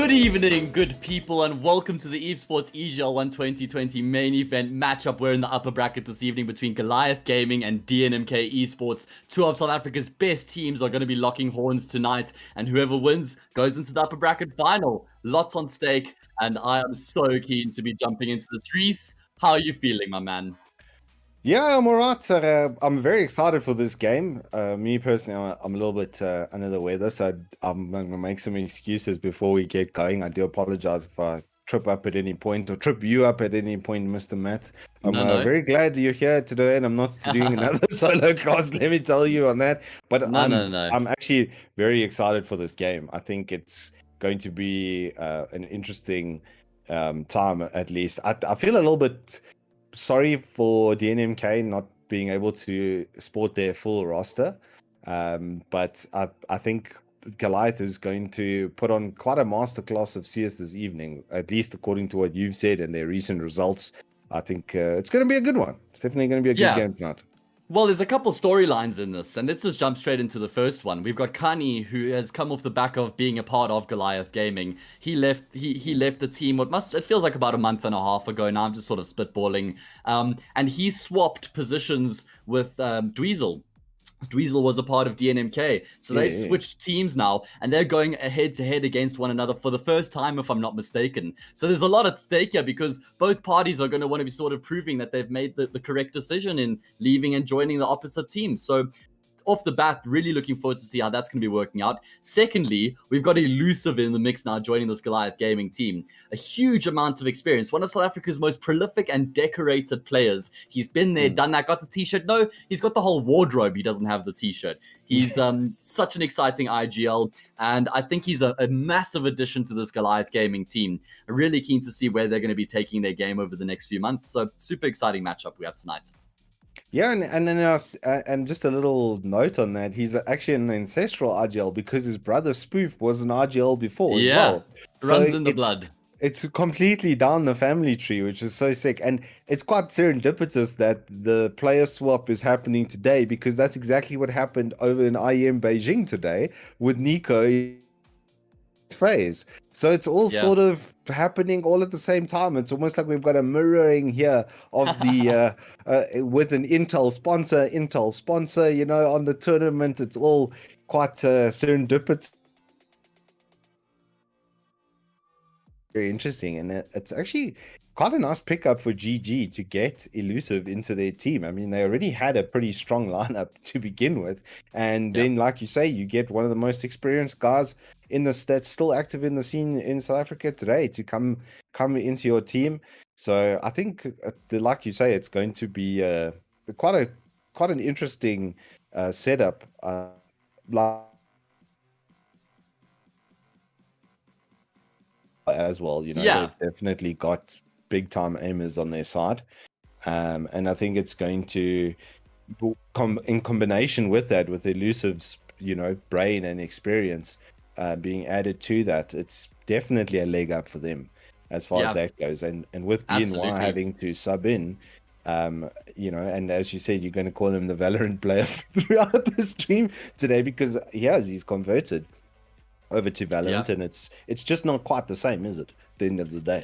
Good evening, good people, and welcome to the Evesports EGL 1 2020 main event matchup. We're in the upper bracket this evening between Goliath Gaming and DNMK Esports. Two of South Africa's best teams are going to be locking horns tonight, and whoever wins goes into the upper bracket final. Lots on stake, and I am so keen to be jumping into this. Reese, how are you feeling, my man? Yeah, I'm alright. I'm very excited for this game. Me personally, I'm a little bit under the weather, so I'm going to make some excuses before we get going. I do apologize if I trip up at any point or trip you up at any point, Mr. Matt. I'm No. very glad you're here today, and I'm not doing another solo cast. Let me tell you on that. But No. I'm actually very excited for this game. I think it's going to be an interesting time, at least. I feel a little bit sorry for DNMK not being able to sport their full roster, but I think Goliath is going to put on quite a masterclass of CS this evening, at least according to what you've said and their recent results. I think it's going to be a good one. It's definitely going to be a good game tonight. Well, there's a couple storylines in this, and let's just jump straight into the first one. We've got Kani, who has come off the back of being a part of Goliath Gaming. He left the team. It feels like about a month and a half ago now. I'm just sort of spitballing, and he swapped positions with Dweezil. Dweezil was a part of DNMK, so they switched teams now, and they're going head-to-head against one another for the first time, if I'm not mistaken. So there's a lot at stake here, because both parties are going to want to be sort of proving that they've made the correct decision in leaving and joining the opposite team. So off the bat, really looking forward to see how that's going to be working out. Secondly, we've got Elusive in the mix now, joining this Goliath Gaming team. A huge amount of experience. One of South Africa's most prolific and decorated players. He's been there, done that, got the t-shirt. No, he's got the whole wardrobe. He doesn't have the t-shirt. He's such an exciting IGL, and I think he's a massive addition to this Goliath Gaming team. I'm really keen to see where they're going to be taking their game over the next few months. So super exciting matchup we have tonight. Yeah, and then and just a little note on that, he's actually an ancestral RGL because his brother Spoof was an RGL before as well. Runs in the blood. It's completely down the family tree, which is so sick. And it's quite serendipitous that the player swap is happening today, because that's exactly what happened over in IEM Beijing today with Nico phase. So it's all sort of happening all at the same time. It's almost like we've got a mirroring here of the with an Intel sponsor, you know, on the tournament. It's all quite serendipitous. Very interesting, and it's actually quite a nice pickup for GG to get Elusive into their team. I mean, they already had a pretty strong lineup to begin with, and then, like you say, you get one of the most experienced guys in this that's still active in the scene in South Africa today to come into your team. So I think, like you say, it's going to be quite an interesting setup. As well, you know, they've definitely got big time aimers on their side, and I think it's going to come in combination with that, with Elusive's, you know, brain and experience being added to that. It's definitely a leg up for them as far as that goes, and with BNY having to sub in, you know, and as you said, you're going to call him the Valorant player throughout the stream today, because he's converted over to Valorant, and it's just not quite the same, is it? At the end of the day.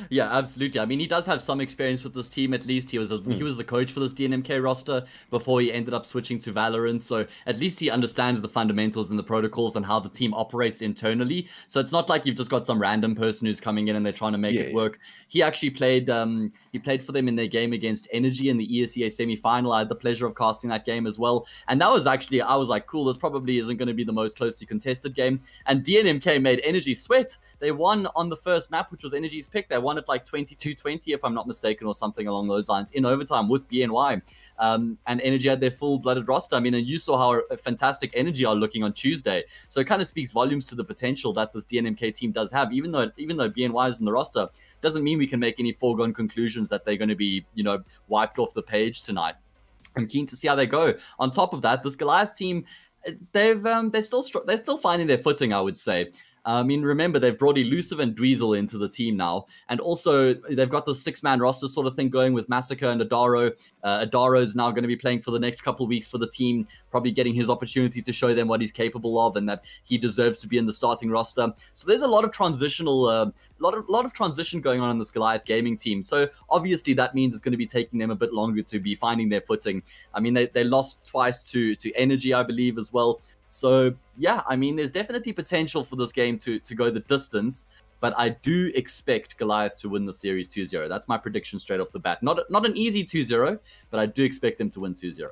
Yeah, absolutely. I mean, he does have some experience with this team. At least he was the coach for this DNMK roster before he ended up switching to Valorant. So at least he understands the fundamentals and the protocols and how the team operates internally. So it's not like you've just got some random person who's coming in and they're trying to make it work. He actually played. He played for them in their game against Energy in the ESEA semi-final. I had the pleasure of casting that game as well, and that was actually, I was like, cool. This probably isn't going to be the most closely contested game. And DNMK made Energy sweat. They won on the first map, which was Energy's pick. They won it like 22-20, if I'm not mistaken, or something along those lines, in overtime with BNY. And Energy had their full-blooded roster. I mean, and you saw how fantastic Energy are looking on Tuesday. So it kind of speaks volumes to the potential that this DNMK team does have. Even though BNY is in the roster, doesn't mean we can make any foregone conclusions that they're going to be, you know, wiped off the page tonight. I'm keen to see how they go. On top of that, this Goliath team, they're still finding their footing, I would say. I mean, remember, they've brought Elusive and Dweezil into the team now. And also, they've got the 6-man roster sort of thing going with Massacre and Adaro. Adaro is now going to be playing for the next couple of weeks for the team, probably getting his opportunity to show them what he's capable of and that he deserves to be in the starting roster. So there's a lot of transitional, lot of transition going on in this Goliath Gaming team. So obviously that means it's going to be taking them a bit longer to be finding their footing. I mean, they lost twice to Energy, I believe, as well. So, yeah, I mean, there's definitely potential for this game to go the distance, but I do expect Goliath to win the series 2-0. That's my prediction straight off the bat. Not an easy 2-0, but I do expect them to win 2-0.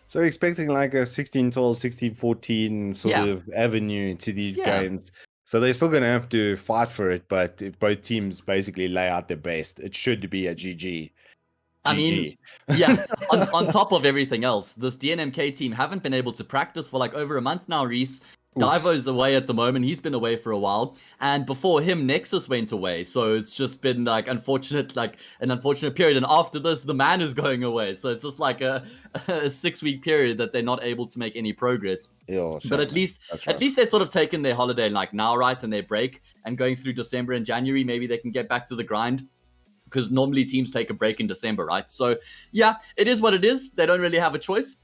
So you're expecting like a 16-12, 16-14 sort of avenue to these games. So they're still going to have to fight for it, but if both teams basically lay out their best, it should be a GG. I mean, yeah, on top of everything else, this DNMK team haven't been able to practice for like over a month now, Reese. Divo's away at the moment. He's been away for a while. And before him, Nexus went away. So it's just been like an unfortunate period. And after this, the man is going away. So it's just like a 6-week period that they're not able to make any progress. But at least they're sort of taking their holiday like now, right? And their break and going through December and January, maybe they can get back to the grind. Because normally teams take a break in December, right? So, yeah, it is what it is. They don't really have a choice.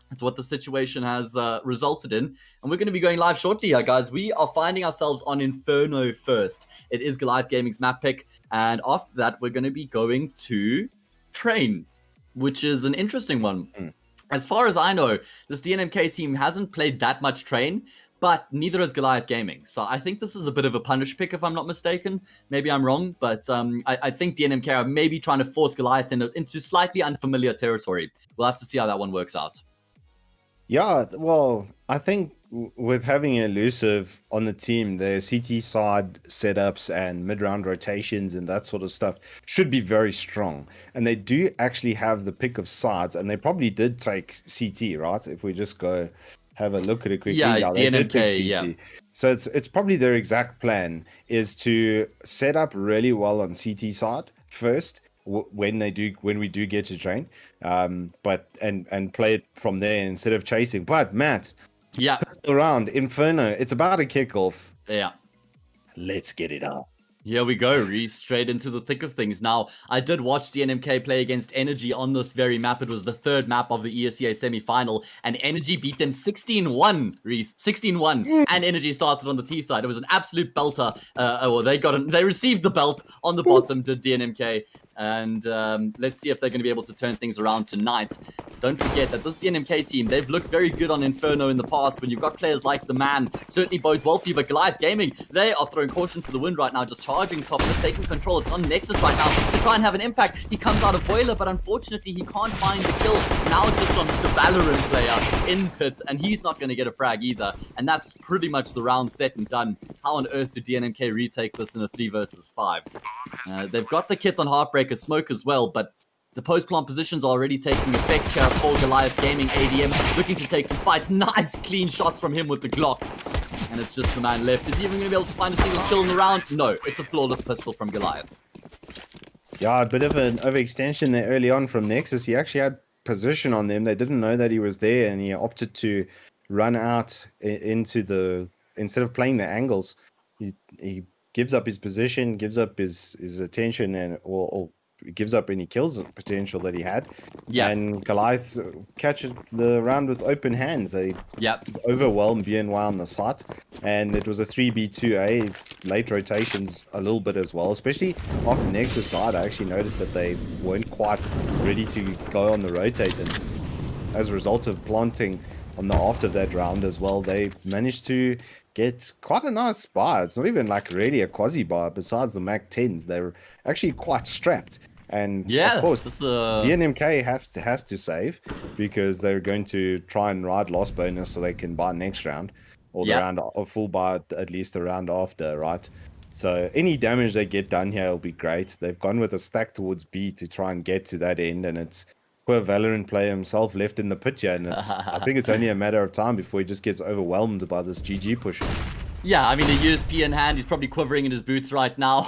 That's what the situation has resulted in. And we're going to be going live shortly here, guys. We are finding ourselves on Inferno first. It is Goliath Gaming's map pick. And after that, we're going to be going to Train, which is an interesting one. As far as I know, this DNMK team hasn't played that much Train, but neither has Goliath Gaming. So I think this is a bit of a punish pick, if I'm not mistaken. Maybe I'm wrong, but I think DNMK are maybe trying to force Goliath into slightly unfamiliar territory. We'll have to see how that one works out. Yeah, well, I think with having Elusive on the team, the CT side setups and mid-round rotations and that sort of stuff should be very strong. And they do actually have the pick of sides, and they probably did take CT, right? If we just go have a look at it quickly. Yeah, DNMK, So it's probably their exact plan is to set up really well on CT side first when we do get to Train, but and play it from there instead of chasing. But Matt, around Inferno, it's about a kickoff. Yeah, let's get it up. Here we go, Reese, straight into the thick of things. Now, I did watch DNMK play against Energy on this very map. It was the third map of the ESEA semi-final, and Energy beat them 16-1, Reese. 16-1, and Energy started on the T side. It was an absolute belter. They received the belt on the bottom, did DNMK. And let's see if they're going to be able to turn things around tonight. Don't forget that this DNMK team, they've looked very good on Inferno in the past. When you've got players like the man, certainly bodes well for you. But Goliath Gaming, they are throwing caution to the wind right now, just charging top. They're taking control. It's on Nexus right now to try and have an impact. He comes out of Boiler, but unfortunately, he can't find the kill. Now it's just on the Valorant player in pit, and he's not going to get a frag either. And that's pretty much the round set and done. How on earth do DNMK retake this in a 3 versus 5? They've got the kits on Heartbreaker Smoke as well, but the post-plant positions are already taking effect here for Goliath Gaming. ADM looking to take some fights. Nice clean shots from him with the Glock. And it's just the man left. Is he even going to be able to find a single kill in the round? No, it's a flawless pistol from Goliath. Yeah, a bit of an overextension there early on from Nexus. He actually had position on them. They didn't know that he was there, and he opted to run out into the... Instead of playing the angles, he gives up his position, gives up his attention, and or gives up any kills potential that he had. Yeah. And Goliath catches the round with open hands. They overwhelmed BNY on the site. And it was a 3B2A, late rotations a little bit as well, especially after Nexus died. I actually noticed that they weren't quite ready to go on the rotate. And as a result of planting on the after of that round as well, they managed to get quite a nice buy. It's not even like really a quasi buy. Besides the Mac 10s, they were actually quite strapped. And of course, DNMK has to save because they're going to try and ride loss bonus so they can buy next round or the round or full buy at least the round after, right? So any damage they get done here will be great. They've gone with a stack towards B to try and get to that end, and it's poor Valorant player himself left in the pit here, and I think it's only a matter of time before he just gets overwhelmed by this GG push. Yeah, I mean, a USP in hand, he's probably quivering in his boots right now.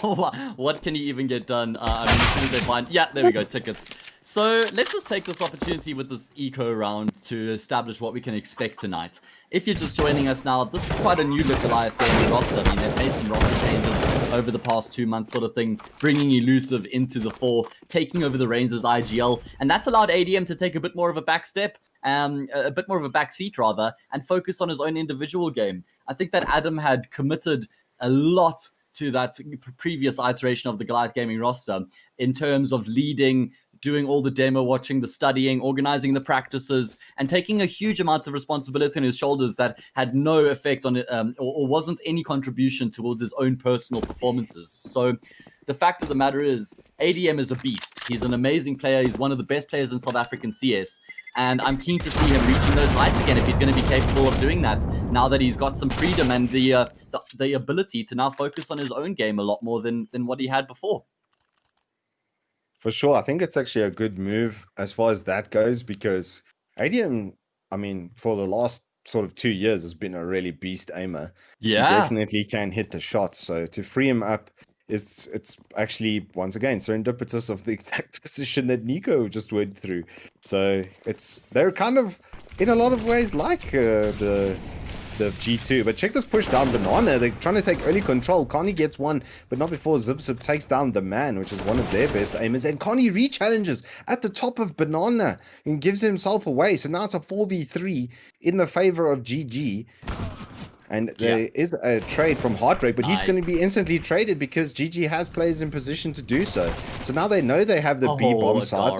What can he even get done? I mean, as soon as they find... Yeah, there we go, tickets. So let's just take this opportunity with this eco round to establish what we can expect tonight. If you're just joining us now, this is quite a new look Goliath Gaming roster. I mean, they've made some roster changes over the past 2 months sort of thing, bringing Elusive into the fore, taking over the reins as IGL, and that's allowed ADM to take a bit more of a back step, a bit more of a back seat rather, and focus on his own individual game. I think that Adam had committed a lot to that previous iteration of the Goliath Gaming roster in terms of leading, doing all the demo watching, the studying, organizing the practices, and taking a huge amount of responsibility on his shoulders that had no effect on it, or wasn't any contribution towards his own personal performances. So the fact of the matter is, ADM is a beast. He's an amazing player. He's one of the best players in South African CS. And I'm keen to see him reaching those heights again if he's going to be capable of doing that now that he's got some freedom and the ability to now focus on his own game a lot more than what he had before. For sure. I think it's actually a good move as far as that goes, because ADM, I mean, for the last sort of 2 years has been a really beast aimer. Yeah. He definitely can hit the shots. So to free him up, it's actually, once again, serendipitous of the exact position that Nico just went through. So they're kind of, in a lot of ways, like the G2. But check this push down Banana. They're trying to take early control. Connie gets one, but not before Zip takes down the man, which is one of their best aimers. And Connie re-challenges at the top of Banana and gives himself away. So now it's a 4v3 in the favor of GG. And there is a trade from Heartbreak, but he's going to be instantly traded because GG has players in position to do so. So now they know they have the B bomb side.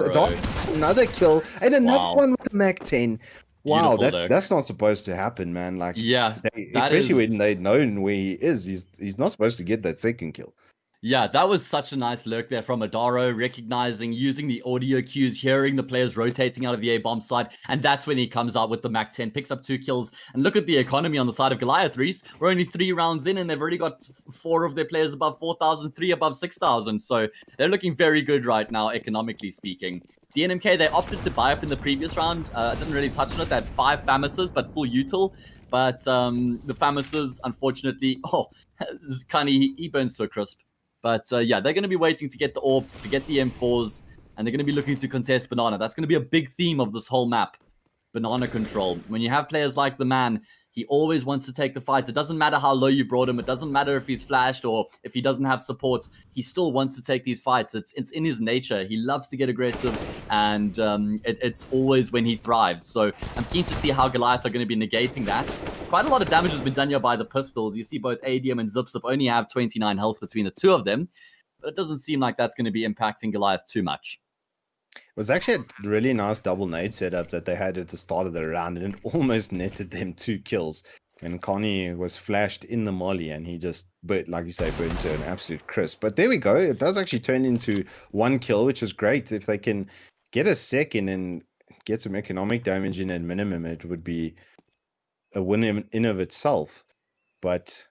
Another kill and another one with the Mac-10. Wow, that's not supposed to happen, man. Like, especially when they've known where he is. He's not supposed to get that second kill. Yeah, that was such a nice lurk there from Adaro, recognizing, using the audio cues, hearing the players rotating out of the A-bomb side, and that's when he comes out with the Mac-10, picks up 2 kills. And look at the economy on the side of Goliath, Reese. We're only 3 rounds in, and they've already got 4 of their players above 4,000, 3 above 6,000. So they're looking very good right now, economically speaking. DNMK, they opted to buy up in the previous round. Didn't really touch on it. They had 5 Famises, but full util. But the Famises, unfortunately, he burns to a crisp. But yeah, they're going to be waiting to get the AWP, to get the M4s, and they're going to be looking to contest Banana. That's going to be a big theme of this whole map. Banana control. When you have players like the man, he always wants to take the fights. It doesn't matter how low you brought him. It doesn't matter if he's flashed or if he doesn't have support. He still wants to take these fights. It's in his nature. He loves to get aggressive, and it's always when he thrives. So I'm keen to see how Goliath are going to be negating that. Quite a lot of damage has been done here by the pistols. You see both ADM and Zip only have 29 health between the two of them, but it doesn't seem like that's going to be impacting Goliath too much. It was actually a really nice double nade setup that they had at the start of the round, and it almost netted them 2 kills. And Connie was flashed in the molly, and he just, like you say, burned to an absolute crisp. But there we go. It does actually turn into 1 kill, which is great. If they can get a second and get some economic damage in at minimum, it would be a win in of itself. But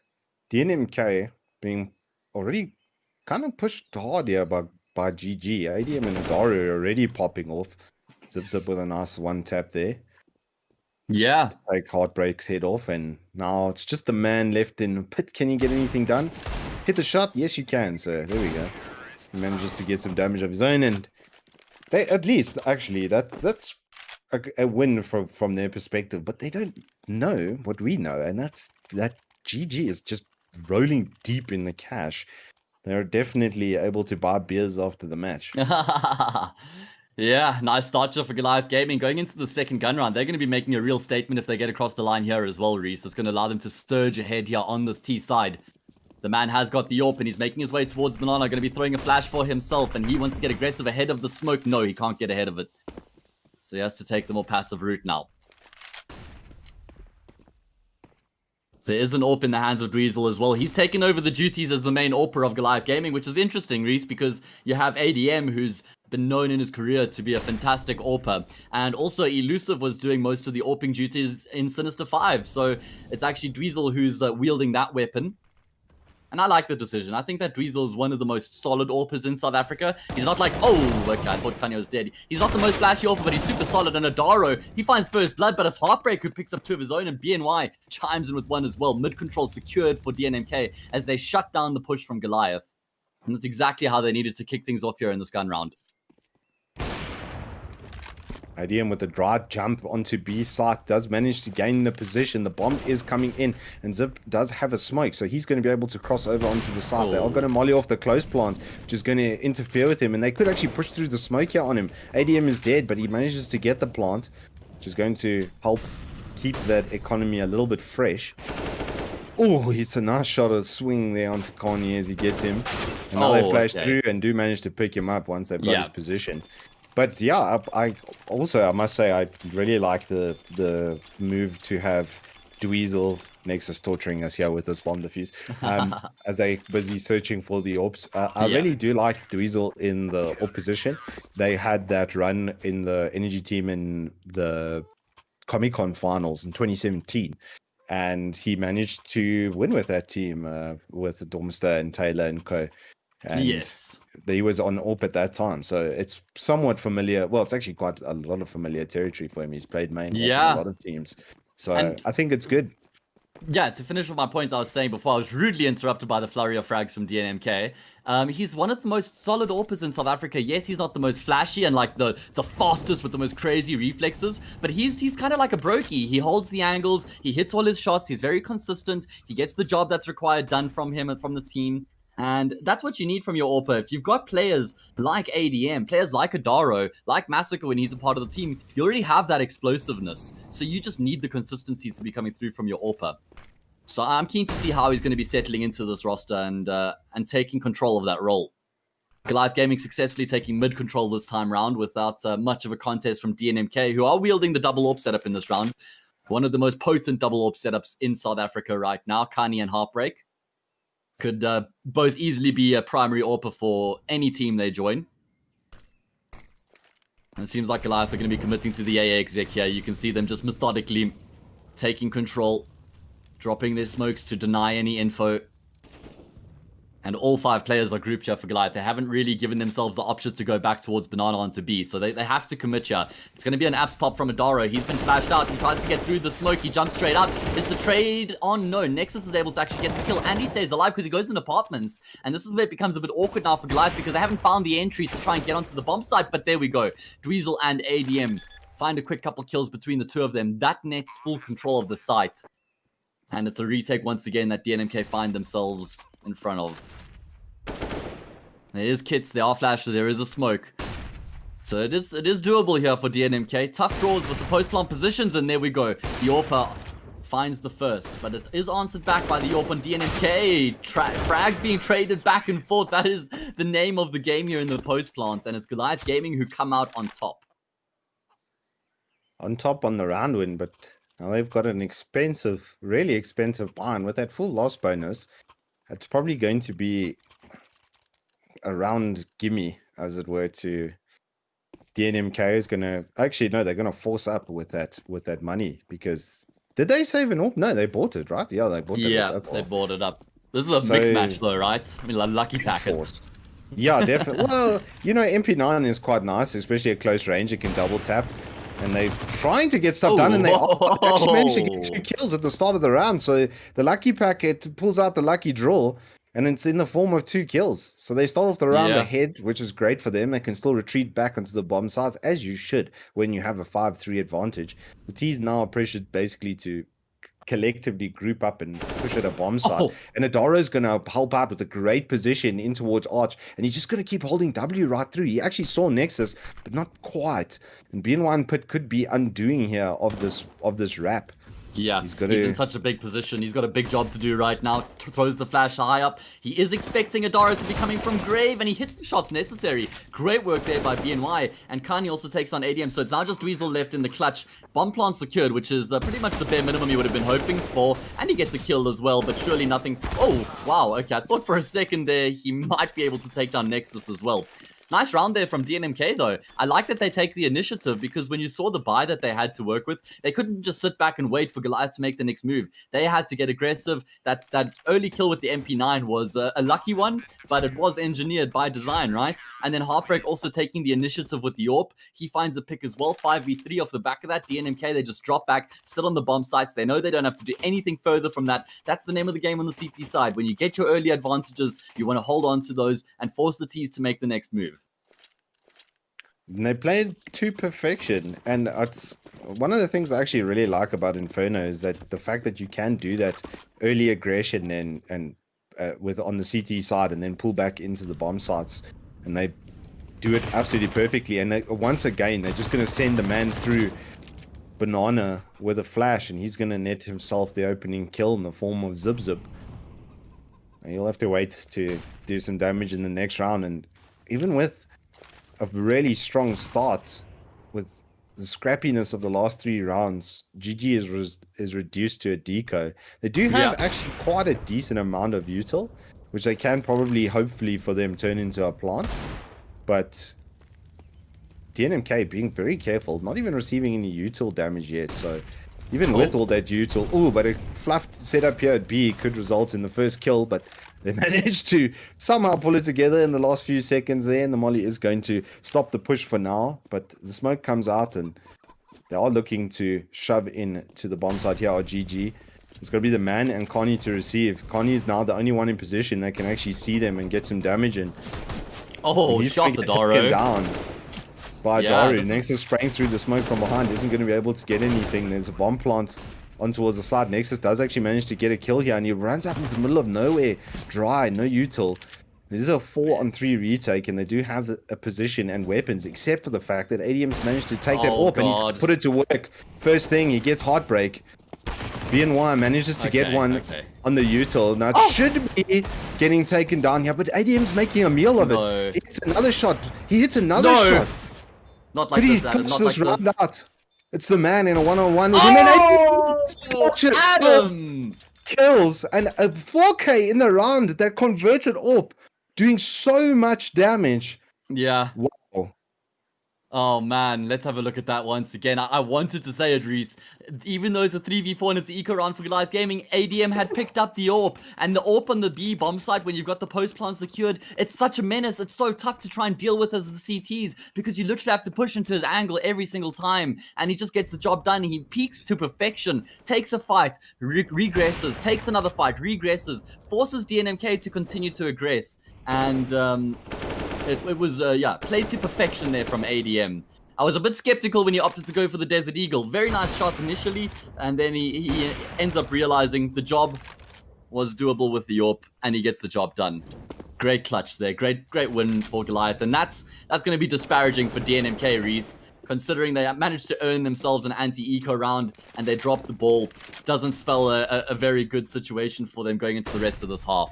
DNMK being already kind of pushed hard here by GG. ADM and Adaro are already popping off. Zip with a nice 1 tap there. Yeah. Take Heartbreak's head off, and now it's just the man left in the pit. Can you get anything done? Hit the shot? Yes, you can. So there we go. He manages to get some damage of his own, and they, at least, actually, that's a win from their perspective. But they don't know what we know, and that's that GG is just rolling deep in the cash. They're definitely able to buy beers after the match. Yeah, nice start for Goliath Gaming. Going into the second gun round, they're going to be making a real statement if they get across the line here as well, Reese. It's going to allow them to surge ahead here on this T side. The man has got the AWP, and he's making his way towards Banana. Going to be throwing a flash for himself, and he wants to get aggressive ahead of the smoke. No, he can't get ahead of it. So he has to take the more passive route now. There is an AWP in the hands of Dweezil as well. He's taken over the duties as the main AWPer of Goliath Gaming, which is interesting, Reese, because you have ADM, who's been known in his career to be a fantastic AWPer. And also Elusive was doing most of the AWPing duties in Sinister 5. So it's actually Dweezil who's wielding that weapon. And I like the decision. I think that Dweezil is one of the most solid AWPers in South Africa. He's not like, oh, okay, I thought Kanye was dead. He's not the most flashy AWPer, but he's super solid. And Adaro, he finds first blood, but it's Heartbreak who picks up 2 of his own, and BNY chimes in with 1 as well. Mid-control secured for DNMK as they shut down the push from Goliath. And that's exactly how they needed to kick things off here in this gun round. ADM with a dry jump onto B site does manage to gain the position. The bomb is coming in, and Zip does have a smoke, so he's going to be able to cross over onto the site. They are going to molly off the close plant, which is going to interfere with him, and they could actually push through the smoke here on him. ADM is dead, but he manages to get the plant, which is going to help keep that economy a little bit fresh. Oh, it's a nice shot of swing there onto Kanye as he gets him. And now they flash through and do manage to pick him up once they've got his position. But yeah, I must say I really like the move to have Dweezil Nexus torturing us here with this bomb defuse as they busy searching for the orbs. I really do like Dweezil in the op position. They had that run in the energy team in the Comic-Con finals in 2017. And he managed to win with that team, with Dormster and Taylor and co. And he was on AWP at that time, so it's somewhat familiar. Well, it's actually quite a lot of familiar territory for him. He's played main AWP in a lot of teams, so I think it's good. Yeah, to finish with my points I was saying before, I was rudely interrupted by the flurry of frags from DNMK. He's one of the most solid AWPers in South Africa. Yes, he's not the most flashy and like the fastest with the most crazy reflexes, but he's kind of like a brokey. He holds the angles, he hits all his shots, he's very consistent, he gets the job that's required done from him and from the team. And that's what you need from your AWPer. If you've got players like ADM, players like Adaro, like Massacre when he's a part of the team, you already have that explosiveness. So you just need the consistency to be coming through from your AWPer. So I'm keen to see how he's going to be settling into this roster and taking control of that role. Goliath Gaming successfully taking mid control this time round without much of a contest from DNMK, who are wielding the double AWP setup in this round. One of the most potent double AWP setups in South Africa right now, Kani and Heartbreak. Could both easily be a primary AWPer for any team they join. And it seems like Goliath are going to be committing to the AA exec here. You can see them just methodically taking control, dropping their smokes to deny any info. And all 5 players are grouped here for Goliath. They haven't really given themselves the option to go back towards Banana onto B. So they have to commit here. It's going to be an apps pop from Adaro. He's been flashed out. He tries to get through the smoke. He jumps straight up. Is the trade on? No. Nexus is able to actually get the kill. And he stays alive because he goes in apartments. And this is where it becomes a bit awkward now for Goliath because they haven't found the entries to try and get onto the bomb site. But there we go. Dweezil and ADM find a quick couple kills between the two of them. That nets full control of the site. And it's a retake once again that DNMK find themselves in front of. There is kits, there are flashes, there is a smoke. So it is doable here for DNMK. Tough draws with the post-plant positions, and there we go. The AWPer finds the first, but it is answered back by the AWP on DNMK. Frags being traded back and forth. That is the name of the game here in the post-plant, and it's Goliath Gaming who come out on top. On top on the round win, but now they've got an expensive, really expensive buy, and with that full loss bonus, it's probably going to be a round gimme, as it were, to DNMK. Is going to actually no, they're going to force up with that money, because did they save an AWP? No, they bought it, right? Yeah, they bought it. Yeah, they bought it up. This is a mixed match though, right? I mean, like lucky packet. Yeah, definitely. Well, you know, MP9 is quite nice, especially at close range. It can double tap. And they're trying to get stuff done, and they actually managed to get 2 kills at the start of the round. So the lucky packet pulls out the lucky draw, and it's in the form of 2 kills. So they start off the round ahead, which is great for them. They can still retreat back onto the bomb sites, as you should when you have a 5-3 advantage. The T's now are pressured basically to collectively group up and push at a bomb site. And Adaro's going to help out with a great position in towards Arch, and he's just going to keep holding W right through. He actually saw Nexus, but not quite. And BN1 Pit could be undoing here of this wrap. Yeah, he's in such a big position. He's got a big job to do right now. Throws the flash high up. He is expecting Adaro to be coming from Grave, and he hits the shots necessary. Great work there by BNY. And Kani also takes on ADM, so it's now just Dweezil left in the clutch. Bomb plant secured, which is pretty much the bare minimum he would have been hoping for. And he gets a kill as well, but surely nothing. Oh, wow. Okay, I thought for a second there he might be able to take down Nexus as well. Nice round there from DNMK though. I like that they take the initiative, because when you saw the buy that they had to work with, they couldn't just sit back and wait for Goliath to make the next move. They had to get aggressive. That early kill with the MP9 was a lucky one, but it was engineered by design, right? And then Heartbreak also taking the initiative with the AWP. He finds a pick as well, 5v3 off the back of that. DNMK, they just drop back, sit on the bomb sites. They know they don't have to do anything further from that. That's the name of the game on the CT side. When you get your early advantages, you want to hold on to those and force the T's to make the next move. And they played to perfection, and it's one of the things I actually really like about Inferno is that the fact that you can do that early aggression and with on the CT side, and then pull back into the bomb sites, and they do it absolutely perfectly. And they, once again, they're just going to send the man through Banana with a flash, and he's going to net himself the opening kill in the form of Zip Zip. And you'll have to wait to do some damage in the next round, and even with a really strong start with the scrappiness of the last 3 rounds, GG is reduced to a deco. They do have actually quite a decent amount of util, which they can probably, hopefully for them, turn into a plant. But DNMK being very careful, not even receiving any util damage yet. So even with all that util, but a fluffed setup here at B could result in the first kill, but they managed to somehow pull it together in the last few seconds there, and the molly is going to stop the push for now. But the smoke comes out, and they are looking to shove in to the bomb site here, GG. It's going to be the man and Connie to receive. Connie is now the only one in position that can actually see them and get some damage in. Oh, shots at Daro. Down by Daru. Nexus spraying through the smoke from behind, isn't going to be able to get anything. There's a bomb plant on towards the side. Nexus does actually manage to get a kill here, and he runs up into the middle of nowhere, dry, no util. This is a 4-on-3 retake, and they do have a position and weapons, except for the fact that ADM's managed to take that AWP, and he's put it to work. First thing, he gets Heartbreak. BNY manages to get one on the util. Now, it should be getting taken down here, but ADM's making a meal of it. He hits another shot. He hits another shot. Not like this, Adam. Not like round this. Out. It's the man in a 1-on-1. Adam! Kills and a 4K in the round that converted AWP, doing so much damage. Yeah. Wow. Oh man, let's have a look at that once again. I wanted to say it, Reese. Even though it's a 3v4 and it's the eco round for Goliath Gaming, ADM had picked up the AWP. And the AWP on the B bomb site, when you've got the post plant secured, it's such a menace. It's so tough to try and deal with as the CTs, because you literally have to push into his angle every single time. And he just gets the job done. He peaks to perfection, takes a fight, regresses, takes another fight, regresses, forces DNMK to continue to aggress. And it was, played to perfection there from ADM. I was a bit skeptical when he opted to go for the Desert Eagle. Very nice shots initially, and then he ends up realizing the job was doable with the AWP, and he gets the job done. Great clutch there. Great win for Goliath, and that's going to be disparaging for DNMK, Reese. Considering they managed to earn themselves an anti-eco round, and they dropped the ball, doesn't spell a very good situation for them going into the rest of this half.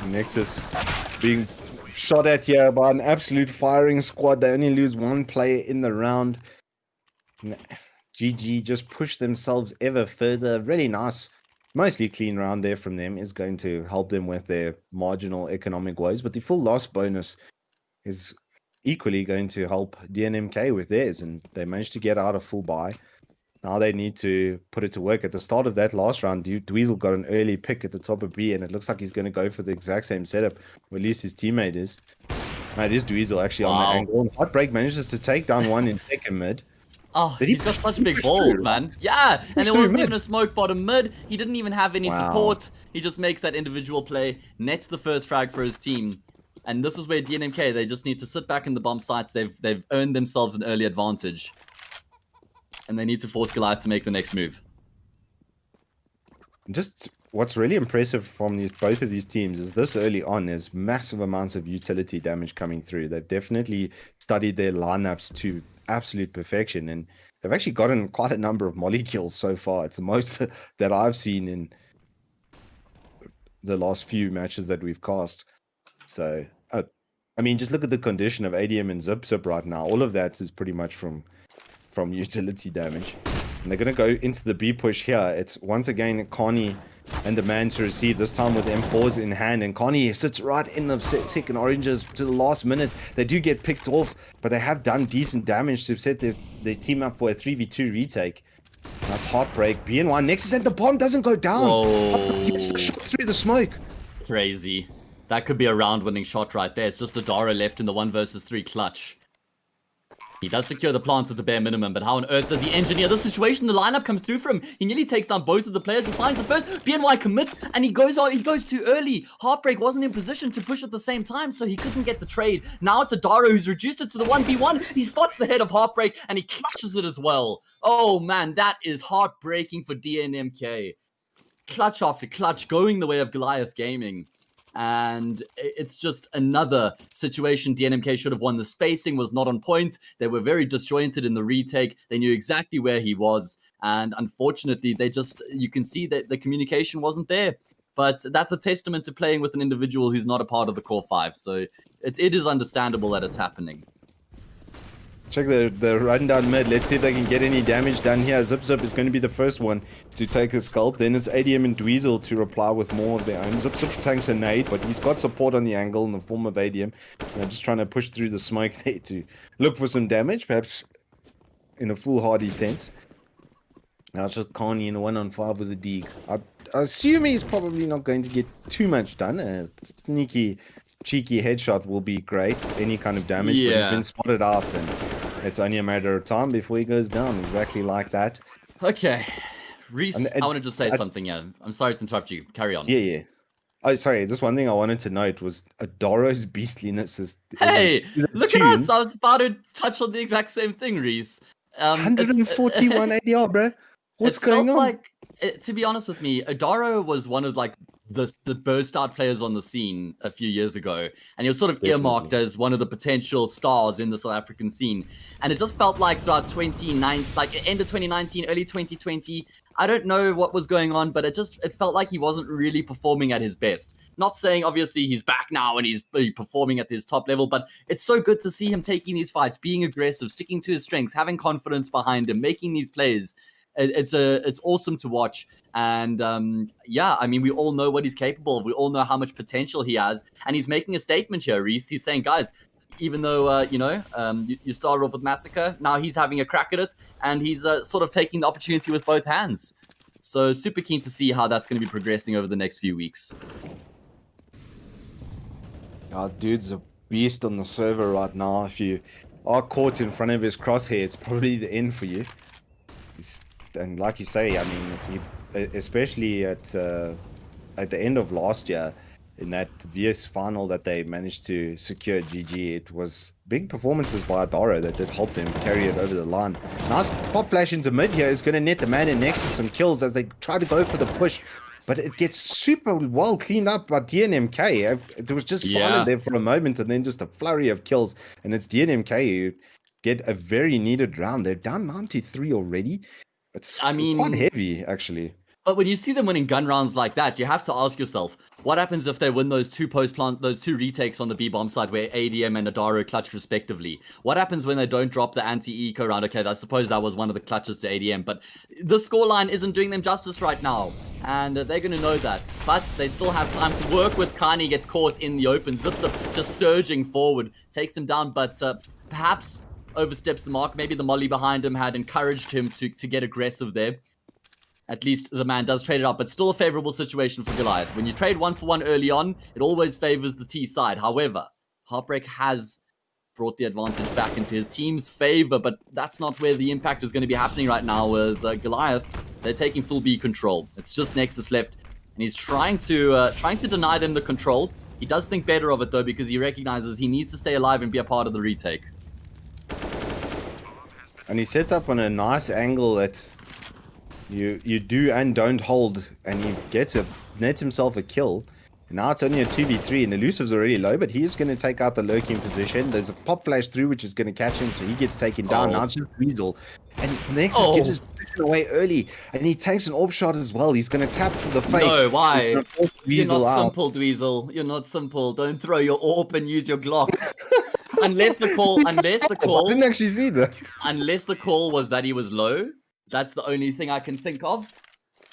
Nexus being shot at here by an absolute firing squad. They only lose 1 player in the round. GG just pushed themselves ever further. Really nice, mostly clean round there from them. Is going to help them with their marginal economic woes, but the full loss bonus is equally going to help DNMK with theirs, and they managed to get out a full buy. Now they need to put it to work. At the start of that last round, Dweezil got an early pick at the top of B, and it looks like he's going to go for the exact same setup, or at least his teammate is. It is Dweezil actually on the angle. Heartbreak manages to take down one in second mid. Oh, he's got such big balls, man. Yeah, and there wasn't even a smoke bottom mid. He didn't even have any support. He just makes that individual play, nets the first frag for his team. And this is where DNMK, they just need to sit back in the bomb sites. They've earned themselves an early advantage. And they need to force Goliath to make the next move. Just what's really impressive from both of these teams is this early on, there's massive amounts of utility damage coming through. They've definitely studied their lineups to absolute perfection, and they've actually gotten quite a number of molly kills so far. It's the most that I've seen in the last few matches that we've cast. So, I mean, just look at the condition of ADM and Zip Zip right now. All of that is pretty much from utility damage. And they're going to go into the B push here. It's once again Connie and the man to receive, this time with M4s in hand. And Connie sits right in the second oranges to the last minute. They do get picked off, but they have done decent damage to set their team up for a 3v2 retake. That's Heartbreak. BN1 Nexus, and the bomb doesn't go down. He gets the shot through the smoke. Crazy. That could be a round-winning shot right there. It's just Adara left in the 1 versus 3 clutch. He does secure the plants at the bare minimum, but how on earth does he engineer the situation? The lineup comes through for him. He nearly takes down both of the players. He finds the first. BNY commits, and he goes too early. Heartbreak wasn't in position to push at the same time, so he couldn't get the trade. Now it's Adaro who's reduced it to the 1v1. He spots the head of Heartbreak, and he clutches it as well. Oh man, that is heartbreaking for DNMK. Clutch after clutch, going the way of Goliath Gaming. And it's just another situation. DNMK should have won. The spacing was not on point. They were very disjointed in the retake. They knew exactly where he was. And unfortunately, you can see that the communication wasn't there. But that's a testament to playing with an individual who's not a part of the core 5. So it is understandable that it's happening. Check the run down mid. Let's see if they can get any damage done here. Zip is going to be the first one to take a scalp. Then it's ADM and Dweezil to reply with more of their own. Zip tanks a nade, but he's got support on the angle in the form of ADM. They're just trying to push through the smoke there to look for some damage, perhaps in a foolhardy sense. Now it's just Carney in a 1-on-5 with a Deeg. I assume he's probably not going to get too much done. A sneaky, cheeky headshot will be great. Any kind of damage, but he's been spotted out, and it's only a matter of time before he goes down. Exactly like that. Okay. Reese, I want to just say something. Yeah, I'm sorry to interrupt you. Carry on. Yeah. Oh, sorry. Just one thing I wanted to note was Adaro's beastliness is... Hey, look at us. I was about to touch on the exact same thing, Reese. 141 ADR, bro. What's going on? Like, to be honest with me, Adaro was one of like the burst out players on the scene a few years ago, and he was sort of earmarked as one of the potential stars in the South African scene. And it just felt like throughout 2019, like end of 2019, early 2020, I don't know what was going on, but it felt like he wasn't really performing at his best. Not saying obviously he's back now and he's performing at his top level, but it's so good to see him taking these fights, being aggressive, sticking to his strengths, having confidence behind him, making these plays. It's awesome to watch. And yeah, I mean, we all know what he's capable of. We all know how much potential he has, and he's making a statement here, Reese. He's saying, guys, even though you started off with Massacre, now he's having a crack at it, and he's sort of taking the opportunity with both hands. So super keen to see how that's going to be progressing over the next few weeks. Dude's a beast on the server right now. If you are caught in front of his crosshair, it's probably the end for you. And like you say, I mean, especially at the end of last year, in that VS final that they managed to secure GG, it was big performances by Adaro that did help them carry it over the line. Nice pop flash into mid here is going to net the man in Nexus some kills as they try to go for the push. But it gets super well cleaned up by DNMK. It was just silent there for a moment, and then just a flurry of kills. And it's DNMK who get a very needed round. They're down 93 already. It's quite heavy, actually. But when you see them winning gun rounds like that, you have to ask yourself, what happens if they win those two retakes on the B-bomb side where ADM and Adaro clutch respectively? What happens when they don't drop the anti-eco round? Okay, I suppose that was one of the clutches to ADM, but the scoreline isn't doing them justice right now, and they're going to know that. But they still have time to work with. Kani gets caught in the open. Zipzip just surging forward, takes him down, but perhaps oversteps the mark. Maybe the molly behind him had encouraged him to get aggressive there. At least the man does trade it up, but still a favorable situation for Goliath. When you trade 1-for-1 early on, it always favors the T side. However, Heartbreak has brought the advantage back into his team's favor, but that's not where the impact is going to be happening right now. As Goliath, they're taking full B control. It's just Nexus left, and he's trying to deny them the control. He does think better of it though, because he recognizes he needs to stay alive and be a part of the retake. And he sets up on a nice angle that you do and don't hold, and he nets himself a kill. And now it's only a 2v3, and Elusive's already low, but he is going to take out the lurking position. There's a pop flash through, which is going to catch him, so he gets taken down. Now it's just Weasel. And Nexus gives his position away early, and he takes an orb shot as well. He's going to tap for the fake. No, why? You're not simple, Dweezil. You're not simple. Don't throw your orb and use your Glock. Unless the call, I didn't actually see that. Unless the call was that he was low, that's the only thing I can think of.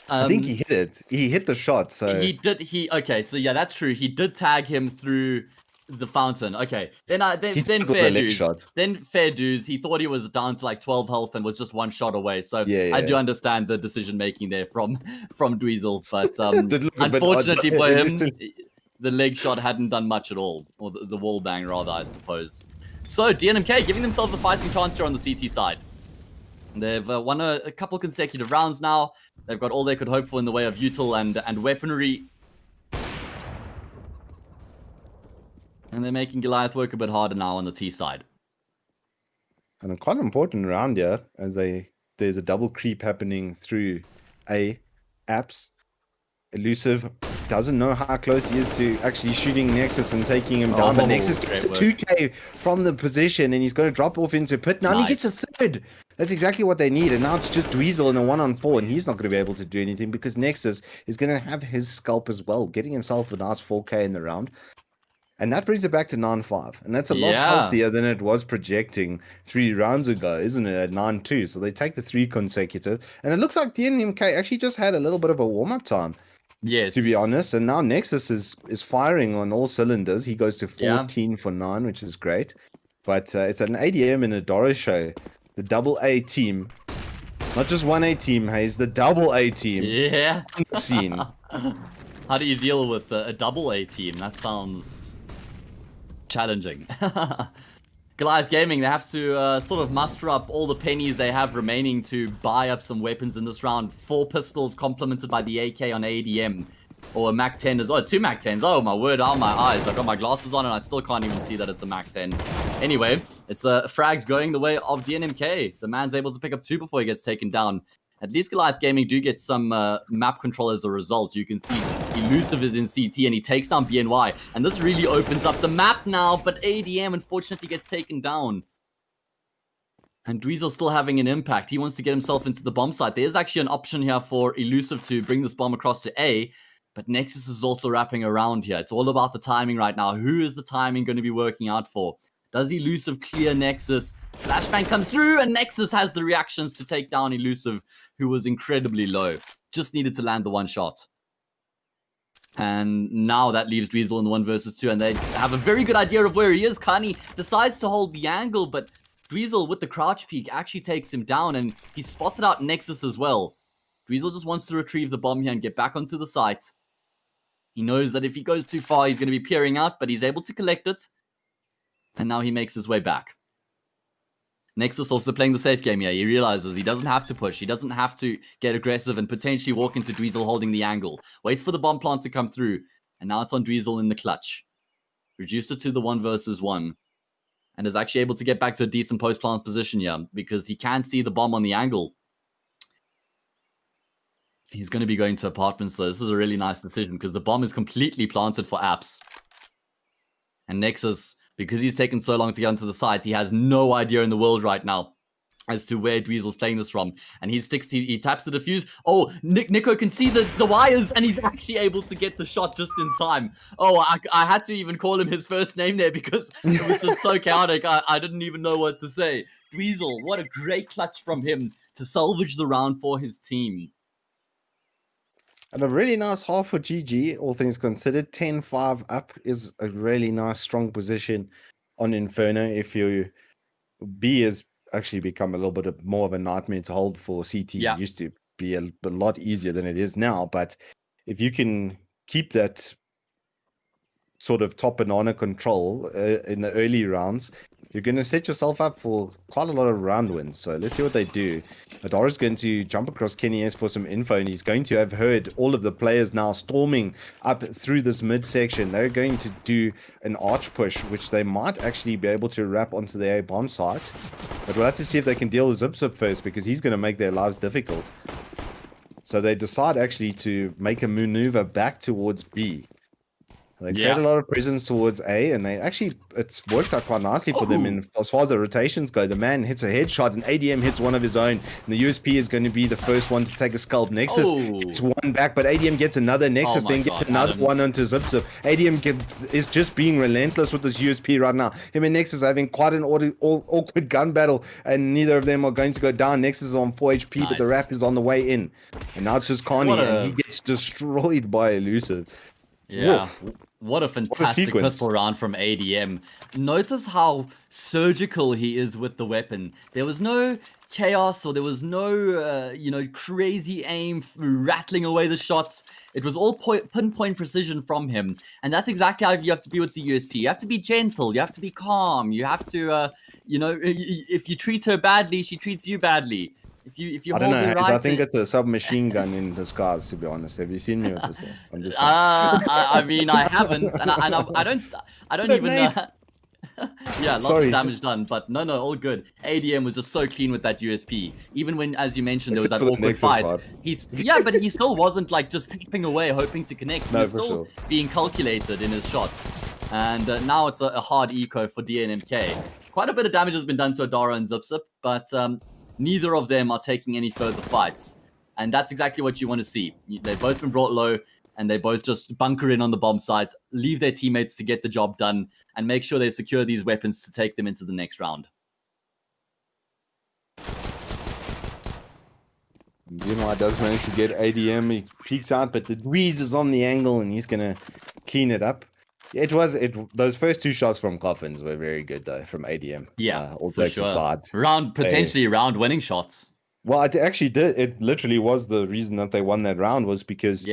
I think he hit it. He hit the shot, so he did. Okay, so yeah, that's true. He did tag him through the fountain. Okay, then fair dues. Then fair dues. He thought he was down to like 12 health and was just one shot away. So I do understand the decision making there from Dweezil, but unfortunately for him, the leg shot hadn't done much at all, or the wall bang rather, I suppose. So DNMK giving themselves a fighting chance here on the CT side. They've won a couple consecutive rounds now. They've got all they could hope for in the way of util and weaponry. And they're making Goliath work a bit harder now on the T side. And a quite important round here, as there's a double creep happening through A apps. Elusive doesn't know how close he is to actually shooting Nexus and taking him down. But Nexus gets a 2k from the position, and he's going to drop off into pit. Now he gets a third. That's exactly what they need. And now it's just Dweezil in a 1-on-4, and he's not going to be able to do anything because Nexus is going to have his scalp as well, getting himself a nice 4k in the round. And that brings it back to 9-5. And that's a lot healthier than it was projecting 3 rounds ago, isn't it? At 9-2. So they take the 3 consecutive. And it looks like DNMK actually just had a little bit of a warm-up time. Yes. To be honest. And now Nexus is firing on all cylinders. He goes to 14 for 9, which is great. But it's an ADM in a Doris show. The double A team. Not just one A team, Haze. The double A team. Yeah. On the scene. How do you deal with a double A team? That sounds challenging. Goliath Gaming, they have to sort of muster up all the pennies they have remaining to buy up some weapons in this round. 4 pistols complemented by the AK on ADM. Or a Mac 10 as well. 2 Mac 10s. Oh my word, oh my eyes. I've got my glasses on and I still can't even see that it's a Mac 10. Anyway, it's frags going the way of DNMK. The man's able to pick up 2 before he gets taken down. At least Goliath Gaming do get some map control as a result. You can see Elusive is in CT and he takes down BNY. And this really opens up the map now, but ADM unfortunately gets taken down. And Dweezil still having an impact. He wants to get himself into the bomb site. There's actually an option here for Elusive to bring this bomb across to A. But Nexus is also wrapping around here. It's all about the timing right now. Who is the timing going to be working out for? Does Elusive clear Nexus? Flashbang comes through and Nexus has the reactions to take down Elusive, who was incredibly low. Just needed to land the 1 shot. And now that leaves Dweezil in the 1 versus 2, and they have a very good idea of where he is. Kani decides to hold the angle, but Dweezil with the crouch peek actually takes him down, and he spotted out Nexus as well. Dweezil just wants to retrieve the bomb here and get back onto the site. He knows that if he goes too far, he's going to be peering out, but he's able to collect it. And now he makes his way back. Nexus also playing the safe game here. He realizes he doesn't have to push. He doesn't have to get aggressive and potentially walk into Dweezil holding the angle. Waits for the bomb plant to come through. And now it's on Dweezil in the clutch. Reduced it to the 1 versus 1. And is actually able to get back to a decent post-plant position here because he can see the bomb on the angle. He's going to be going to apartments, so this is a really nice decision because the bomb is completely planted for apps. And Nexus, because he's taken so long to get onto the site, he has no idea in the world right now as to where Dweezil's playing this from. And he taps the defuse. Oh, Nico can see the wires, and he's actually able to get the shot just in time. Oh, I had to even call him his first name there because it was just so chaotic. I didn't even know what to say. Dweezil, what a great clutch from him to salvage the round for his team. And a really nice half for GG, all things considered. 10-5 up is a really nice, strong position on Inferno. If you B has actually become a little bit more of a nightmare to hold for CT. It used to be a lot easier than it is now. But if you can keep that sort of top banana control in the early rounds, you're going to set yourself up for quite a lot of round wins. So let's see what they do. Adara's going to jump across Kenny S for some info, and he's going to have heard all of the players now storming up through this midsection. They're going to do an arch push, which they might actually be able to wrap onto the A bomb site. But we'll have to see if they can deal with Zip first, because he's going to make their lives difficult. So they decide actually to make a maneuver back towards B. They create a lot of presence towards A, and it's worked out quite nicely for them in as far as the rotations go. The man hits a headshot, and ADM hits one of his own, and the USP is going to be the first one to take a scalp. Nexus gets one back, but ADM gets another. Nexus then gets another one onto Zip. ADM is just being relentless with this USP right now. Him and Nexus are having quite an awkward gun battle, and neither of them are going to go down. Nexus is on 4 HP, but the wrap is on the way in. And now it's just Carney, and he gets destroyed by Elusive. Yeah. Woof. What a fantastic pistol round from ADM. Notice how surgical he is with the weapon. There was no chaos or there was no, crazy aim rattling away the shots. It was all pinpoint precision from him. And that's exactly how you have to be with the USP. You have to be gentle. You have to be calm. You have to, if you treat her badly, she treats you badly. If you I don't hold know. me Hayes, right, I think it's a submachine gun in disguise. To be honest, have you seen me with this thing? I'm just saying. I mean, I haven't, and I don't Look, even. mate. Yeah, lots Sorry. of damage done, but no, all good. ADM was just so clean with that USP. Even when, as you mentioned, there was Except that for the awkward Nexus fight. fight. But he still wasn't like just tapping away, hoping to connect. He No, was for still sure. being calculated in his shots. And now it's a hard eco for DNMK. Quite a bit of damage has been done to Adara and Zipzip, but neither of them are taking any further fights. And that's exactly what you want to see. They've both been brought low, and they both just bunker in on the bomb sites, leave their teammates to get the job done, and make sure they secure these weapons to take them into the next round. I does manage to get ADM. He peeks out, but the Dweez is on the angle, and he's gonna clean it up. Those first two shots from Coffins were very good though, from ADM. Yeah, all for jokes sure. aside. Potentially round winning shots. Well, it actually did. It literally was the reason that they won that round was because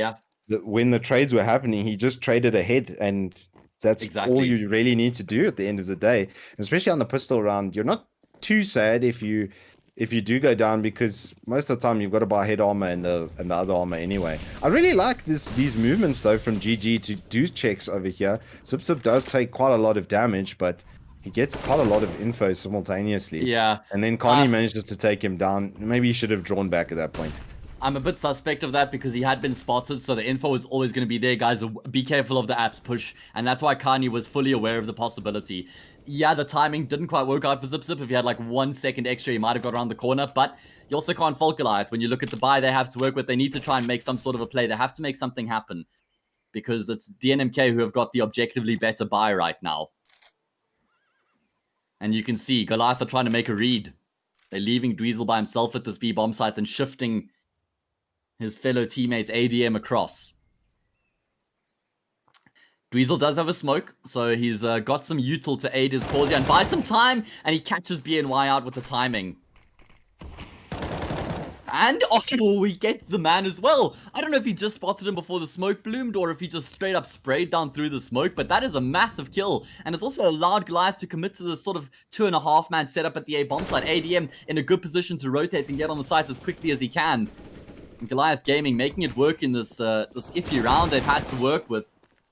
when the trades were happening, he just traded ahead, and that's all you really need to do at the end of the day. Especially on the pistol round, you're not too sad if you do go down, because most of the time you've got to buy head armor and the other armor anyway. I really like these movements though from GG to do checks over here. Zipzip does take quite a lot of damage, but he gets quite a lot of info simultaneously. Yeah. And then Connie manages to take him down. Maybe he should have drawn back at that point. I'm a bit suspect of that because he had been spotted, so the info is always going to be there, guys. Be careful of the apps push, and that's why Kanye was fully aware of the possibility. Yeah, the timing didn't quite work out for Zipzip. If he had like 1 second extra, he might have got around the corner, but you also can't fault Goliath. When you look at the buy they have to work with, they need to try and make some sort of a play. They have to make something happen because it's DNMK who have got the objectively better buy right now. And you can see Goliath are trying to make a read. They're leaving Dweezil by himself at this B bomb site and shifting his fellow teammates ADM across. Dweezil does have a smoke, so he's got some util to aid his cause here and buy some time, and he catches BNY out with the timing. And, we get the man as well. I don't know if he just spotted him before the smoke bloomed or if he just straight up sprayed down through the smoke, but that is a massive kill. And it's also allowed Goliath to commit to this sort of 2.5-man setup at the A bomb site. ADM in a good position to rotate and get on the sites as quickly as he can. And Goliath Gaming making it work in this this iffy round they've had to work with.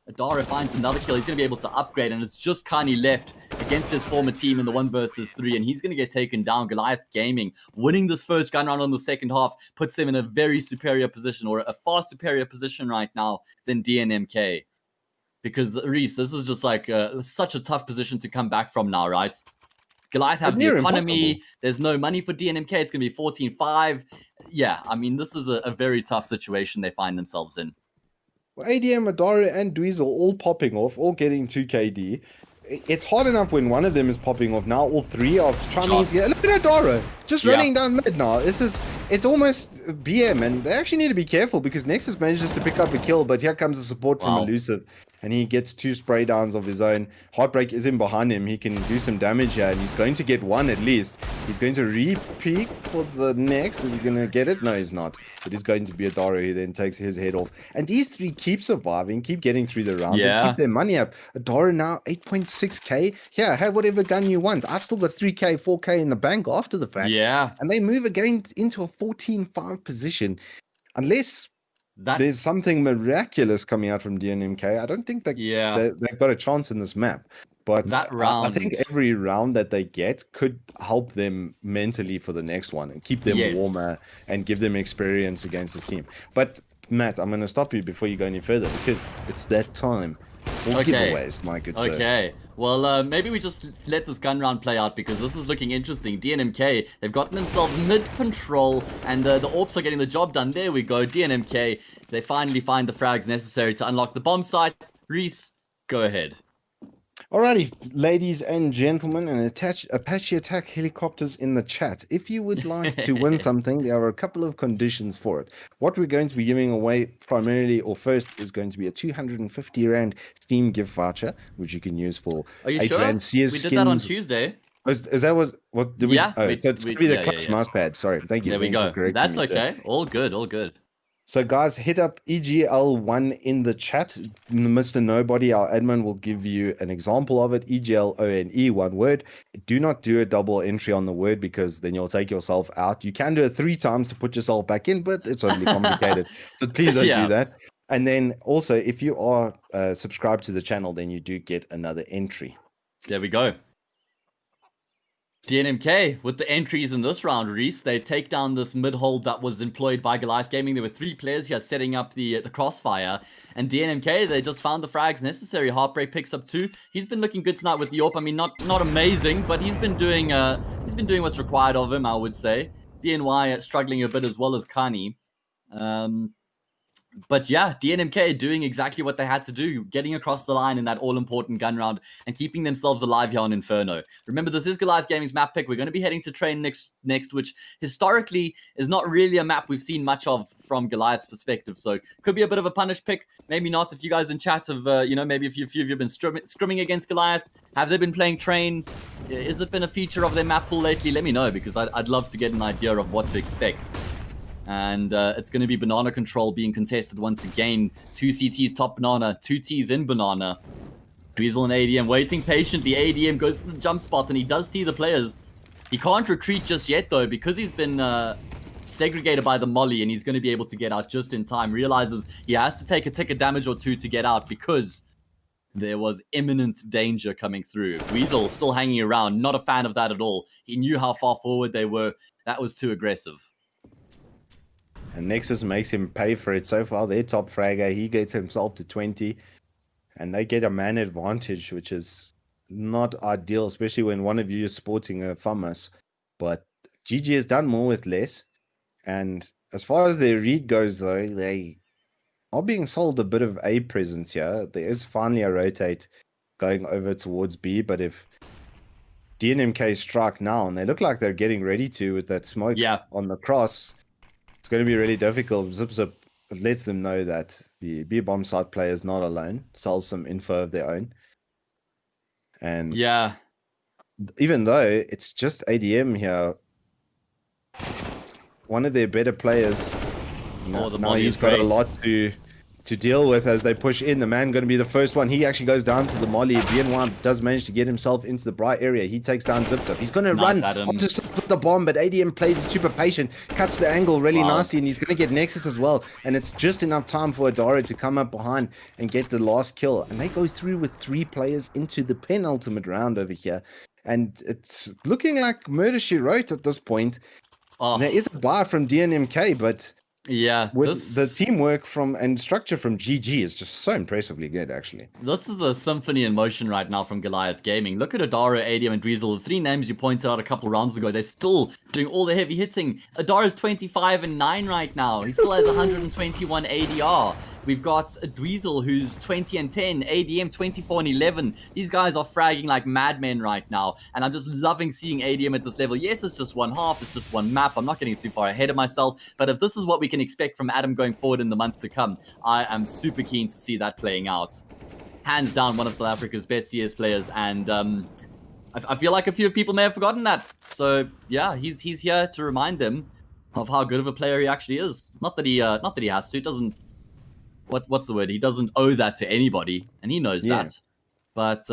Adara finds another kill. He's going to be able to upgrade, and it's just Kanye left against his former team in the 1 versus 3, and he's going to get taken down. Goliath Gaming winning this first gun round on the second half puts them in a very superior position, or a far superior position right now than DNMK. Because, Reese, this is just like such a tough position to come back from now, right? Goliath have the economy. Impossible. There's no money for DNMK. It's going to be 14-5. Yeah, I mean, this is a very tough situation they find themselves in. Well, ADM, Adara, and Dweezil all popping off, all getting 2KD. It's hard enough when one of them is popping off. Now all three are chiming here. Look at Adara, just running down mid now. It's almost BM, and they actually need to be careful because Nexus manages to pick up a kill, but here comes the support from Elusive, and he gets 2 spray downs of his own. Heartbreak is in behind him. He can do some damage here, and he's going to get 1 at least. He's going to re-peek for the next. Is he going to get it? No, he's not. It is going to be Adara who then takes his head off. And these 3 keep surviving, keep getting through the rounds, and keep their money up. Adara now 8.6k. Here, have whatever gun you want. I've still got 3k, 4k in the bank after the fact. Yeah. And they move again into a 14-5 position. Unless there's something miraculous coming out from DNMK, I don't think that they've got a chance in this map. But that round, I think every round that they get could help them mentally for the next one and keep them warmer and give them experience against the team. But Matt, I'm going to stop you before you go any further because it's that time for giveaways, my good sir. Okay. Well, maybe we just let this gun round play out because this is looking interesting. DNMK, they've gotten themselves mid-control, and the AWPs are getting the job done. There we go. DNMK, they finally find the frags necessary to unlock the bomb site. Reese, go ahead. Alrighty, ladies and gentlemen, and Apache Attack helicopters in the chat. If you would like to win something, there are a couple of conditions for it. What we're going to be giving away primarily, or first, is going to be a 250 Rand Steam gift voucher, which you can use for Are you 8 sure? Rand CS We skins. did that on Tuesday. Is that what did we? Yeah, so it's going to be the Clutch mouse pad. Sorry, thank you. There we go. For correcting That's me, okay. sir. All good, all good. So, guys, hit up EGL1 in the chat. Mr. Nobody, our admin, will give you an example of it. EGLONE, one word. Do not do a double entry on the word because then you'll take yourself out. You can do it 3 times to put yourself back in, but it's only complicated. So please don't do that. And then also, if you are subscribed to the channel, then you do get another entry. There we go. DNMK with the entries in this round, Reese. They take down this mid-hold that was employed by Goliath Gaming. There were 3 players here setting up the crossfire. And DNMK, they just found the frags necessary. Heartbreak picks up 2. He's been looking good tonight with the AWP. I mean, not amazing, but he's been doing what's required of him, I would say. BNY struggling a bit as well as Kani. But yeah, DNMK doing exactly what they had to do, getting across the line in that all-important gun round and keeping themselves alive here on Inferno. Remember, this is Goliath Gaming's map pick. We're going to be heading to Train next, which historically is not really a map we've seen much of from Goliath's perspective. So could be a bit of a punish pick. Maybe not. If you guys in chat have, maybe a few of you have been scrimming against Goliath, have they been playing Train? Has it been a feature of their map pool lately? Let me know, because I'd love to get an idea of what to expect. And it's going to be Banana Control being contested once again. 2 CTs top Banana, 2 Ts in Banana. Dweezil and ADM waiting patiently. ADM goes for the jump spot and he does see the players. He can't retreat just yet though, because he's been segregated by the molly and he's going to be able to get out just in time. Realizes he has to take a tick of damage or 2 to get out because there was imminent danger coming through. Dweezil still hanging around, not a fan of that at all. He knew how far forward they were. That was too aggressive. And Nexus makes him pay for it. So far, their top fragger, he gets himself to 20. And they get a man advantage, which is not ideal, especially when one of you is sporting a FAMAS. But GG has done more with less. And as far as their read goes, though, they are being sold a bit of A presence here. There is finally a rotate going over towards B. But if DNMK strike now, and they look like they're getting ready to with that smoke on the cross, it's going to be really difficult. Zip Zip lets them know that the B bomb side player is not alone, sells some info of their own. And even though it's just ADM here, one of their better players, now he's got a lot to deal with as they push in. The man going to be the first one. He actually goes down to the molly. BN1 does manage to get himself into the bright area. He takes down Zip Zip. He's going to run onto with the bomb, but ADM plays it super patient, cuts the angle really nicely, and he's going to get Nexus as well. And it's just enough time for Adara to come up behind and get the last kill. And they go through with 3 players into the penultimate round over here. And it's looking like murder she wrote at this point. There is a bar from DNMK, but with the teamwork and structure from GG is just so impressively good, actually. This is a symphony in motion right now from Goliath Gaming. Look at Adara, ADM, and Dweezil. The 3 names you pointed out a couple rounds ago. They're still doing all the heavy hitting. Adara's 25-9 right now. He still has 121 ADR. We've got Dweezil, who's 20-10, ADM 24-11. These guys are fragging like madmen right now, and I'm just loving seeing ADM at this level. Yes, it's just one half, it's just one map. I'm not getting too far ahead of myself, but if this is what we can expect from Adam going forward in the months to come, I am super keen to see that playing out. Hands down, one of South Africa's best CS players, and I feel like a few people may have forgotten that. So yeah, he's here to remind them of how good of a player he actually is. Not that he has to. It doesn't. What's the word? He doesn't owe that to anybody, and he knows that. But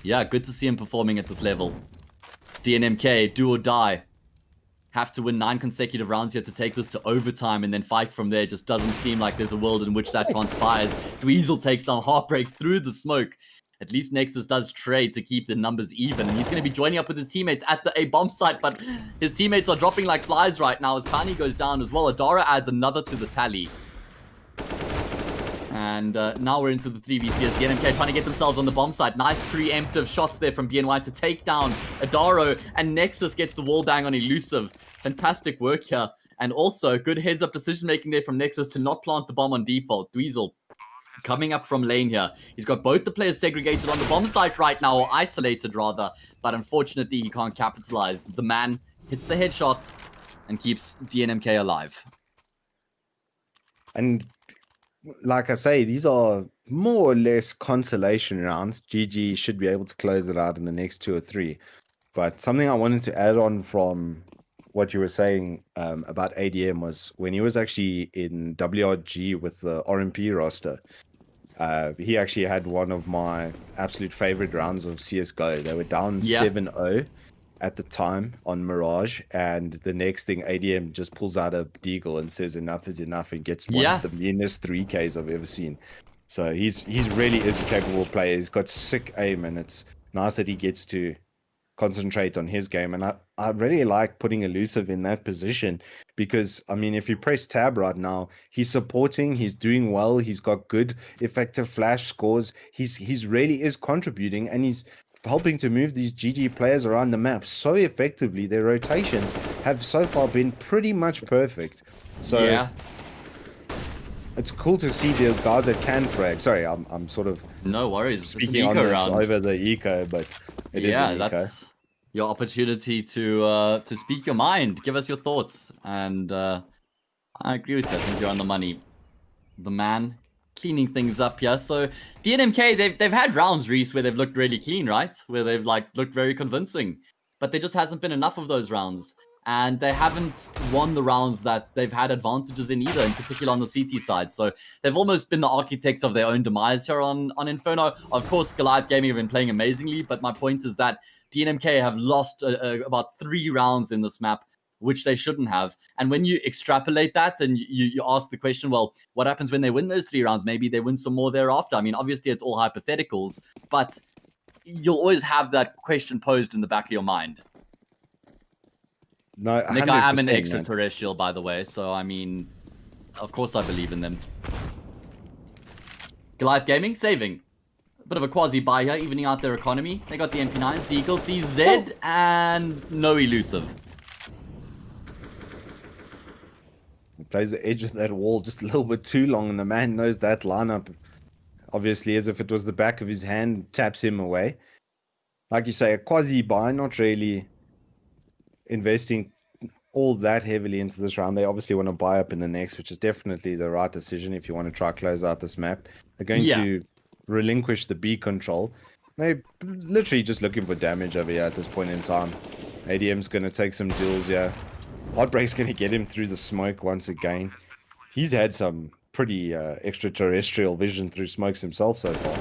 yeah, good to see him performing at this level. DNMK, do or die. Have to win 9 consecutive rounds here to take this to overtime and then fight from there. Just doesn't seem like there's a world in which that transpires. Dweezil takes down Heartbreak through the smoke. At least Nexus does trade to keep the numbers even, and he's going to be joining up with his teammates at the A bomb site, but his teammates are dropping like flies right now as Pani goes down as well. Adara adds another to the tally. And now we're into the 3v3 as DNMK trying to get themselves on the bomb site. Nice preemptive shots there from BNY to take down Adaro, and Nexus gets the wall bang on Elusive. Fantastic work here. And also good heads-up decision-making there from Nexus to not plant the bomb on default. Dweezil coming up from lane here. He's got both the players segregated on the bomb site right now, or isolated rather, but unfortunately he can't capitalize. The man hits the headshot and keeps DNMK alive. And like I say, these are more or less consolation rounds. GG should be able to close it out in the next 2 or 3. But something I wanted to add on from what you were saying about ADM was when he was actually in WRG with the RMP roster, he actually had one of my absolute favorite rounds of CSGO. They were down 7-0 at the time on Mirage, and the next thing ADM just pulls out a deagle and says enough is enough and gets one of the meanest 3Ks I've ever seen. So he's really is a capable player. He's got sick aim, and it's nice that he gets to concentrate on his game. And I really like putting Elusive in that position because, I mean, if you press tab right now, he's supporting, he's doing well, he's got good effective flash scores, he's really is contributing, and he's helping to move these GG players around the map so effectively. Their rotations have so far been pretty much perfect. So it's cool to see the guys that can frag. Sorry, I'm sort of no worries. Speaking on this over the eco, but it is an eco. That's your opportunity to speak your mind. Give us your thoughts, and I agree with you. I think you're on the money. The man cleaning things up here. So DNMK, they've had rounds, Reese, where they've looked really clean, right? Where they've looked very convincing, but there just hasn't been enough of those rounds. And they haven't won the rounds that they've had advantages in either, in particular on the CT side. So they've almost been the architects of their own demise here on Inferno. Of course, Goliath Gaming have been playing amazingly, but my point is that DNMK have lost about 3 rounds in this map, which they shouldn't have. And when you extrapolate that and you ask the question, well, what happens when they win those 3 rounds? Maybe they win some more thereafter. I mean, obviously it's all hypotheticals, but you'll always have that question posed in the back of your mind. No, Nick, I am an extraterrestrial, by the way, so I mean, of course I believe in them. Goliath Gaming, saving. A bit of a quasi-buy here, evening out their economy. They got the MP9s, the Eagle, CZ, and no Elusive. He plays the edge of that wall just a little bit too long, and the man knows that lineup. Obviously, as if it was the back of his hand, taps him away. Like you say, a quasi-buy, not really investing all that heavily into this round. They obviously want to buy up in the next, which is definitely the right decision if you want to try close out this map. They're going to relinquish the B control. They're literally just looking for damage over here at this point in time. ADM's going to take some duels here. Heartbreak's going to get him through the smoke once again. He's had some pretty extraterrestrial vision through smokes himself so far.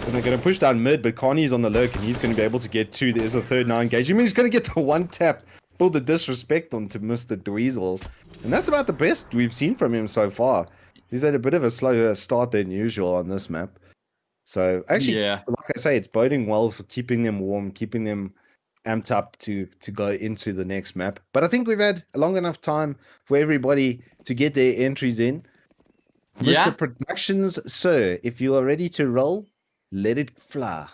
And they're going to push down mid, but Connie's on the lurk, and he's going to be able to get 2. There's a third now engagement. He's going to get the 1 tap. Pull the disrespect onto Mr. Dweezil. And that's about the best we've seen from him so far. He's had a bit of a slower start than usual on this map. So, actually, like I say, it's boding well for keeping them warm, keeping them amped up to go into the next map. But I think we've had a long enough time for everybody to get their entries in. Mr. Productions, sir, if you are ready to roll, let it fly.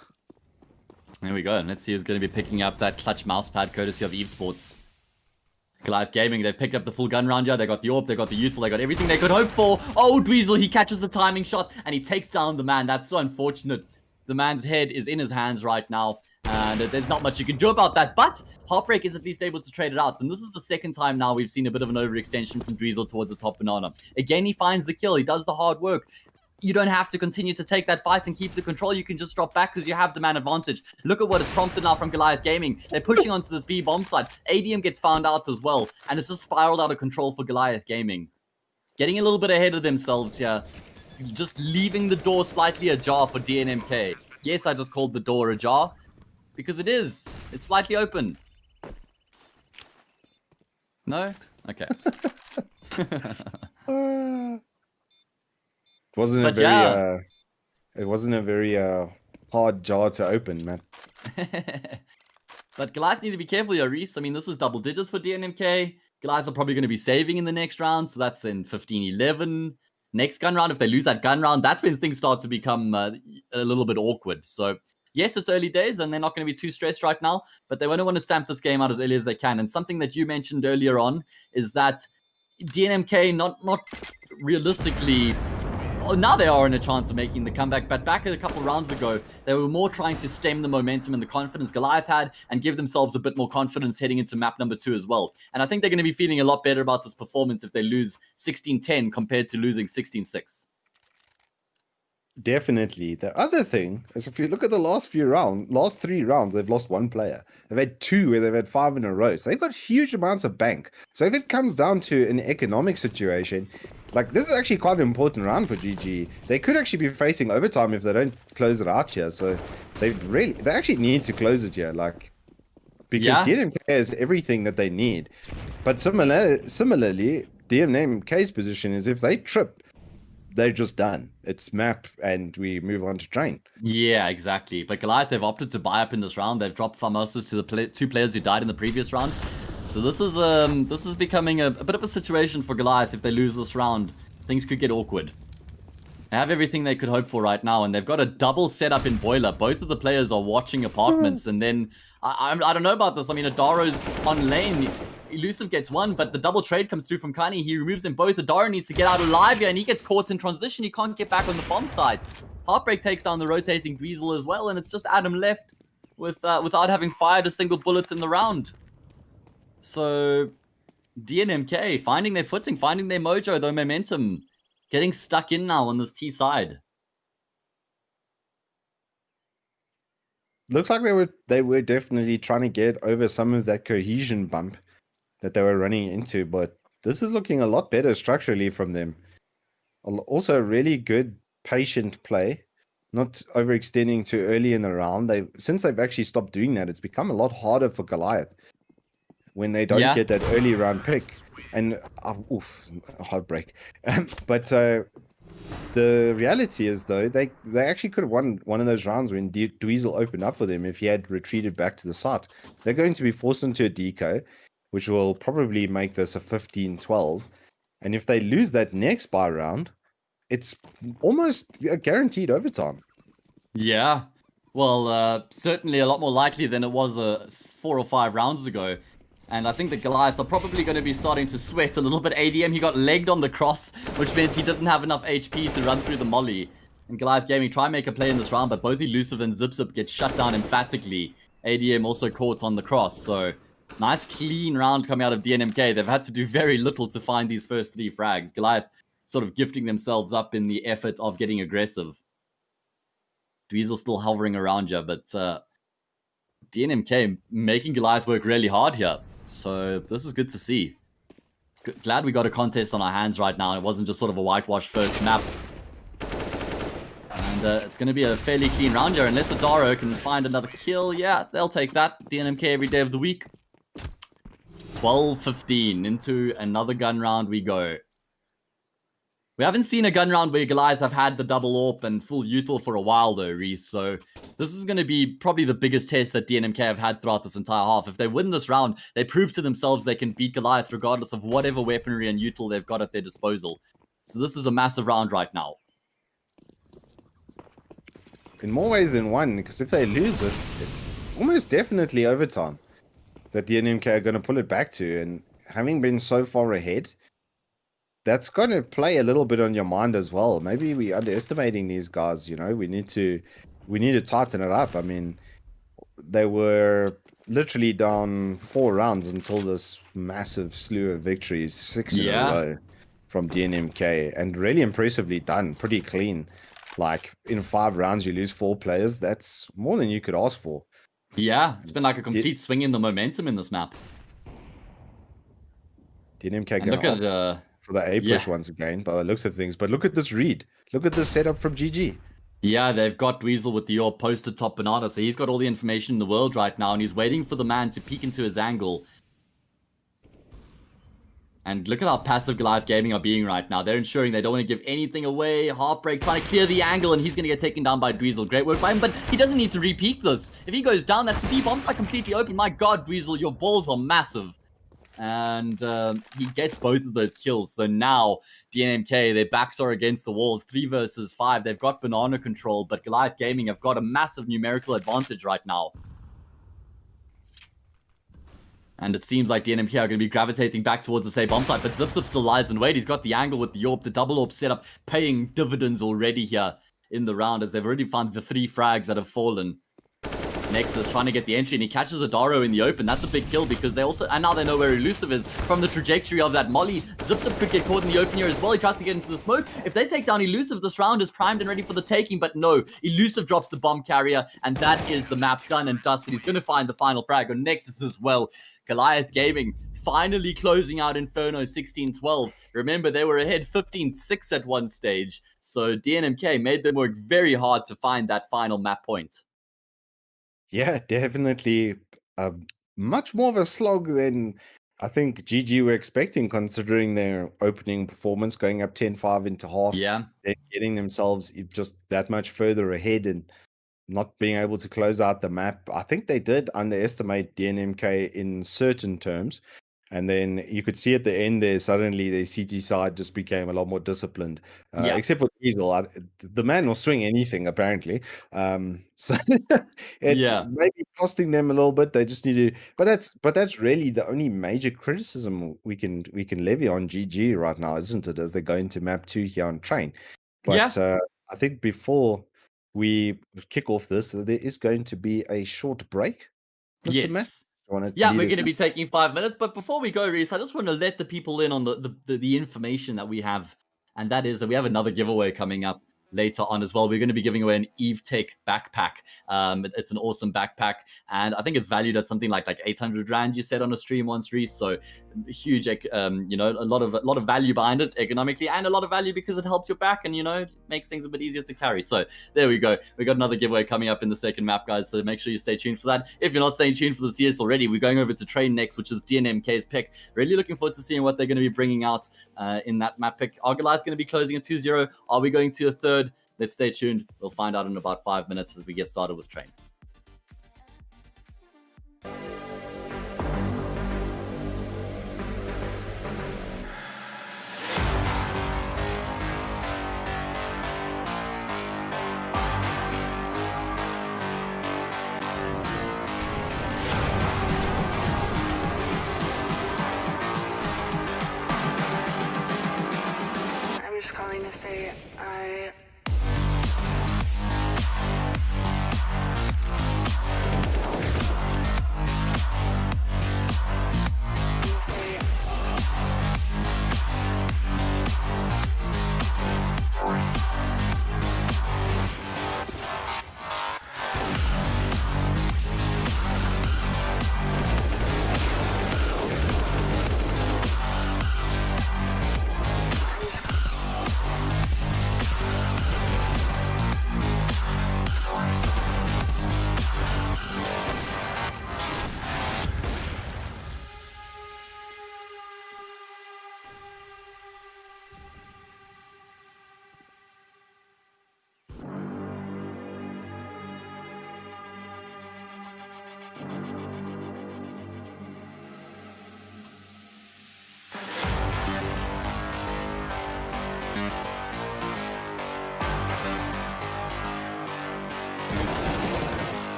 There we go. Let's see who's going to be picking up that clutch mousepad courtesy of Evesports. Goliath Gaming, they've picked up the full gun round here. They got the AWP, they got the Youthful, they got everything they could hope for. Oh, Dweezil, he catches the timing shot and he takes down the man. That's so unfortunate. The man's head is in his hands right now, and there's not much you can do about that. But Heartbreak is at least able to trade it out. And this is the second time now we've seen a bit of an overextension from Dweezil towards the top banana. Again, he finds the kill. He does the hard work. You don't have to continue to take that fight and keep the control. You can just drop back because you have the man advantage. Look at what is prompted now from Goliath Gaming. They're pushing onto this B bomb site. ADM gets found out as well, and it's just spiraled out of control for Goliath Gaming. Getting a little bit ahead of themselves here. Just leaving the door slightly ajar for DNMK. Yes, I just called the door ajar because it is. It's slightly open. No? Okay. It wasn't a very hard jar to open, man. But Goliath need to be careful here, Reese. I mean, this is double digits for DNMK. Goliath are probably going to be saving in the next round, so that's in 15-11. Next gun round, if they lose that gun round, that's when things start to become a little bit awkward. So, yes, it's early days, and they're not going to be too stressed right now, but they want to stamp this game out as early as they can. And something that you mentioned earlier on is that DNMK not realistically now they are in a chance of making the comeback, but back a couple rounds ago, they were more trying to stem the momentum and the confidence Goliath had and give themselves a bit more confidence heading into map number 2 as well. And I think they're going to be feeling a lot better about this performance if they lose 16-10 compared to losing 16-6. Definitely. The other thing is, if you look at the last 3 rounds, they've lost 1 player. They've had 2 where they've had 5 in a row. So they've got huge amounts of bank. So if it comes down to an economic situation, like this is actually quite an important round for GG. They could actually be facing overtime if they don't close it out here. So they actually need to close it here, like, because DNMK has everything that they need. But similarly, DNMK's position is if they trip, they're just done. It's map and we move on to train. Yeah, exactly. But Goliath, they've opted to buy up in this round. They've dropped Famosos to the 2 players who died in the previous round. So this is becoming a bit of a situation for Goliath. If they lose this round, things could get awkward. They have everything they could hope for right now, and they've got a double setup in Boiler. Both of the players are watching apartments, and then I don't know about this. I mean, Adaro's on lane. Elusive gets 1, but the double trade comes through from Kani. He removes them both. Adaro needs to get out alive here, and he gets caught in transition. He can't get back on the bomb site. Heartbreak takes down the rotating Dweezil as well, and it's just Adam left without having fired a single bullet in the round. So DNMK finding their footing, finding their mojo, their momentum, getting stuck in now on this T side. Looks like they were definitely trying to get over some of that cohesion bump that they were running into, but this is looking a lot better structurally from them. Also, really good patient play, not overextending too early in the round. Since they've actually stopped doing that, it's become a lot harder for Goliath when they don't get that early round pick. And heartbreak. But the reality is, though, they actually could have won one of those rounds when Dweezil opened up for them if he had retreated back to the site. They're going to be forced into a deco, which will probably make this a 15-12. And if they lose that next buy round, it's almost a guaranteed overtime. Yeah. Well, certainly a lot more likely than it was 4 or 5 rounds ago. And I think the Goliath are probably going to be starting to sweat a little bit. ADM, he got legged on the cross, which means he didn't have enough HP to run through the molly. And Goliath Gaming try and make a play in this round, but both Elusive and Zip get shut down emphatically. ADM also caught on the cross, so nice clean round coming out of DNMK. They've had to do very little to find these first 3 frags. Goliath sort of gifting themselves up in the effort of getting aggressive. Dweezil still hovering around you, but DNMK making Goliath work really hard here. So this is good to see. Glad we got a contest on our hands right now. It wasn't just sort of a whitewash first map. And it's going to be a fairly clean round here. Unless Adaro can find another kill. Yeah, they'll take that. DNMK every day of the week. 12-15. Into another gun round we go. We haven't seen a gun round where Goliath have had the double AWP and full util for a while though, Reese. So this is going to be probably the biggest test that DNMK have had throughout this entire half. If they win this round, they prove to themselves they can beat Goliath regardless of whatever weaponry and util they've got at their disposal. So this is a massive round right now. In more ways than one, because if they lose it, it's almost definitely overtime that DNMK are going to pull it back to. And having been so far ahead, that's going to play a little bit on your mind as well. Maybe we're underestimating these guys, you know. We need to tighten it up. I mean, they were literally down 4 rounds until this massive slew of victories, 6 in a row from DNMK, and really impressively done, pretty clean. Like, in 5 rounds, you lose 4 players. That's more than you could ask for. Yeah, it's been like a complete swing in the momentum in this map. DNMK going to opt for the A push once again, by the looks of things. But look at this read. Look at this setup from GG. Yeah, they've got Dweezil with the AWP posted top banana, so he's got all the information in the world right now, and he's waiting for the man to peek into his angle. And look at how passive Goliath Gaming are being right now. They're ensuring they don't want to give anything away. Heartbreak trying to clear the angle, and he's going to get taken down by Dweezil. Great work by him, but he doesn't need to re-peek this. If he goes down, that's the B-bombs are completely open. My god, Dweezil, your balls are massive. And he gets both of those kills. So now DNMK, their backs are against the walls, 3 versus 5. They've got banana control, but Goliath Gaming have got a massive numerical advantage right now. And it seems like DNMK are going to be gravitating back towards the say bomb site, but ZipZip still lies in wait. He's got the angle with the AWP, the double AWP setup, paying dividends already here in the round, as they've already found the 3 frags that have fallen. Nexus trying to get the entry, and he catches Adaro in the open. That's a big kill, because they also, and now they know where Elusive is from the trajectory of that molly. ZipZip could get caught in the open here as well. He tries to get into the smoke. If they take down Elusive, this round is primed and ready for the taking, but no, Elusive drops the bomb carrier, and that is the map done and dusted. He's going to find the final frag on Nexus as well. Goliath Gaming finally closing out Inferno 16-12. Remember, they were ahead 15-6 at one stage, so DNMK made them work very hard to find that final map point. Yeah, definitely much more of a slog than I think GG were expecting, considering their opening performance, going up 10-5 into half. Yeah. Then getting themselves just that much further ahead and not being able to close out the map. I think they did underestimate DNMK in certain terms. And then you could see at the end there, suddenly the CT side just became a lot more disciplined. Except for Diesel. The man will swing anything, apparently. So it's maybe costing them a little bit. They just need to... But that's really the only major criticism we can levy on GG right now, isn't it? As they go into map 2 here on Train. But I think before we kick off this, there is going to be a short break, Mr. Matt. Yeah, we're going to be taking 5 minutes, but before we go, Reese, I just want to let the people in on the information that we have, and that is that we have another giveaway coming up later on as well. We're going to be giving away an EveTech backpack. It's an awesome backpack, and I think it's valued at something like 800 Rand, you said on a stream once, Reese. So huge, a lot of value behind it economically, and a lot of value because it helps your back and, makes things a bit easier to carry. So there we go. We got another giveaway coming up in the second map, guys. So make sure you stay tuned for that. If you're not staying tuned for the CS already, we're going over to Train next, which is DNMK's pick. Really looking forward to seeing what they're going to be bringing out in that map pick. Are Goliath going to be closing at 2-0? Are we going to a third? Let's stay tuned. We'll find out in about 5 minutes as we get started with Train. I'm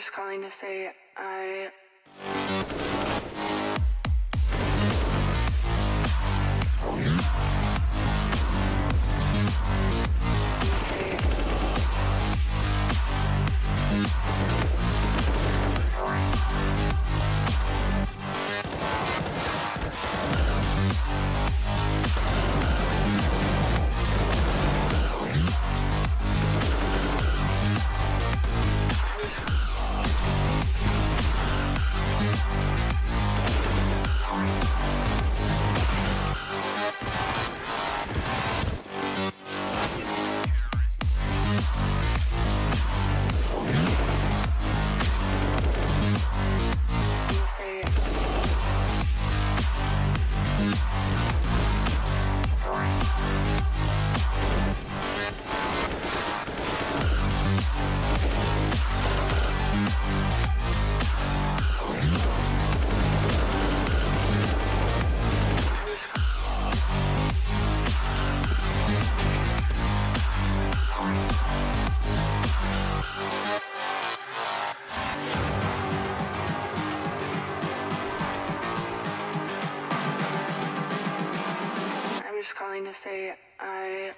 just calling to say calling to say I...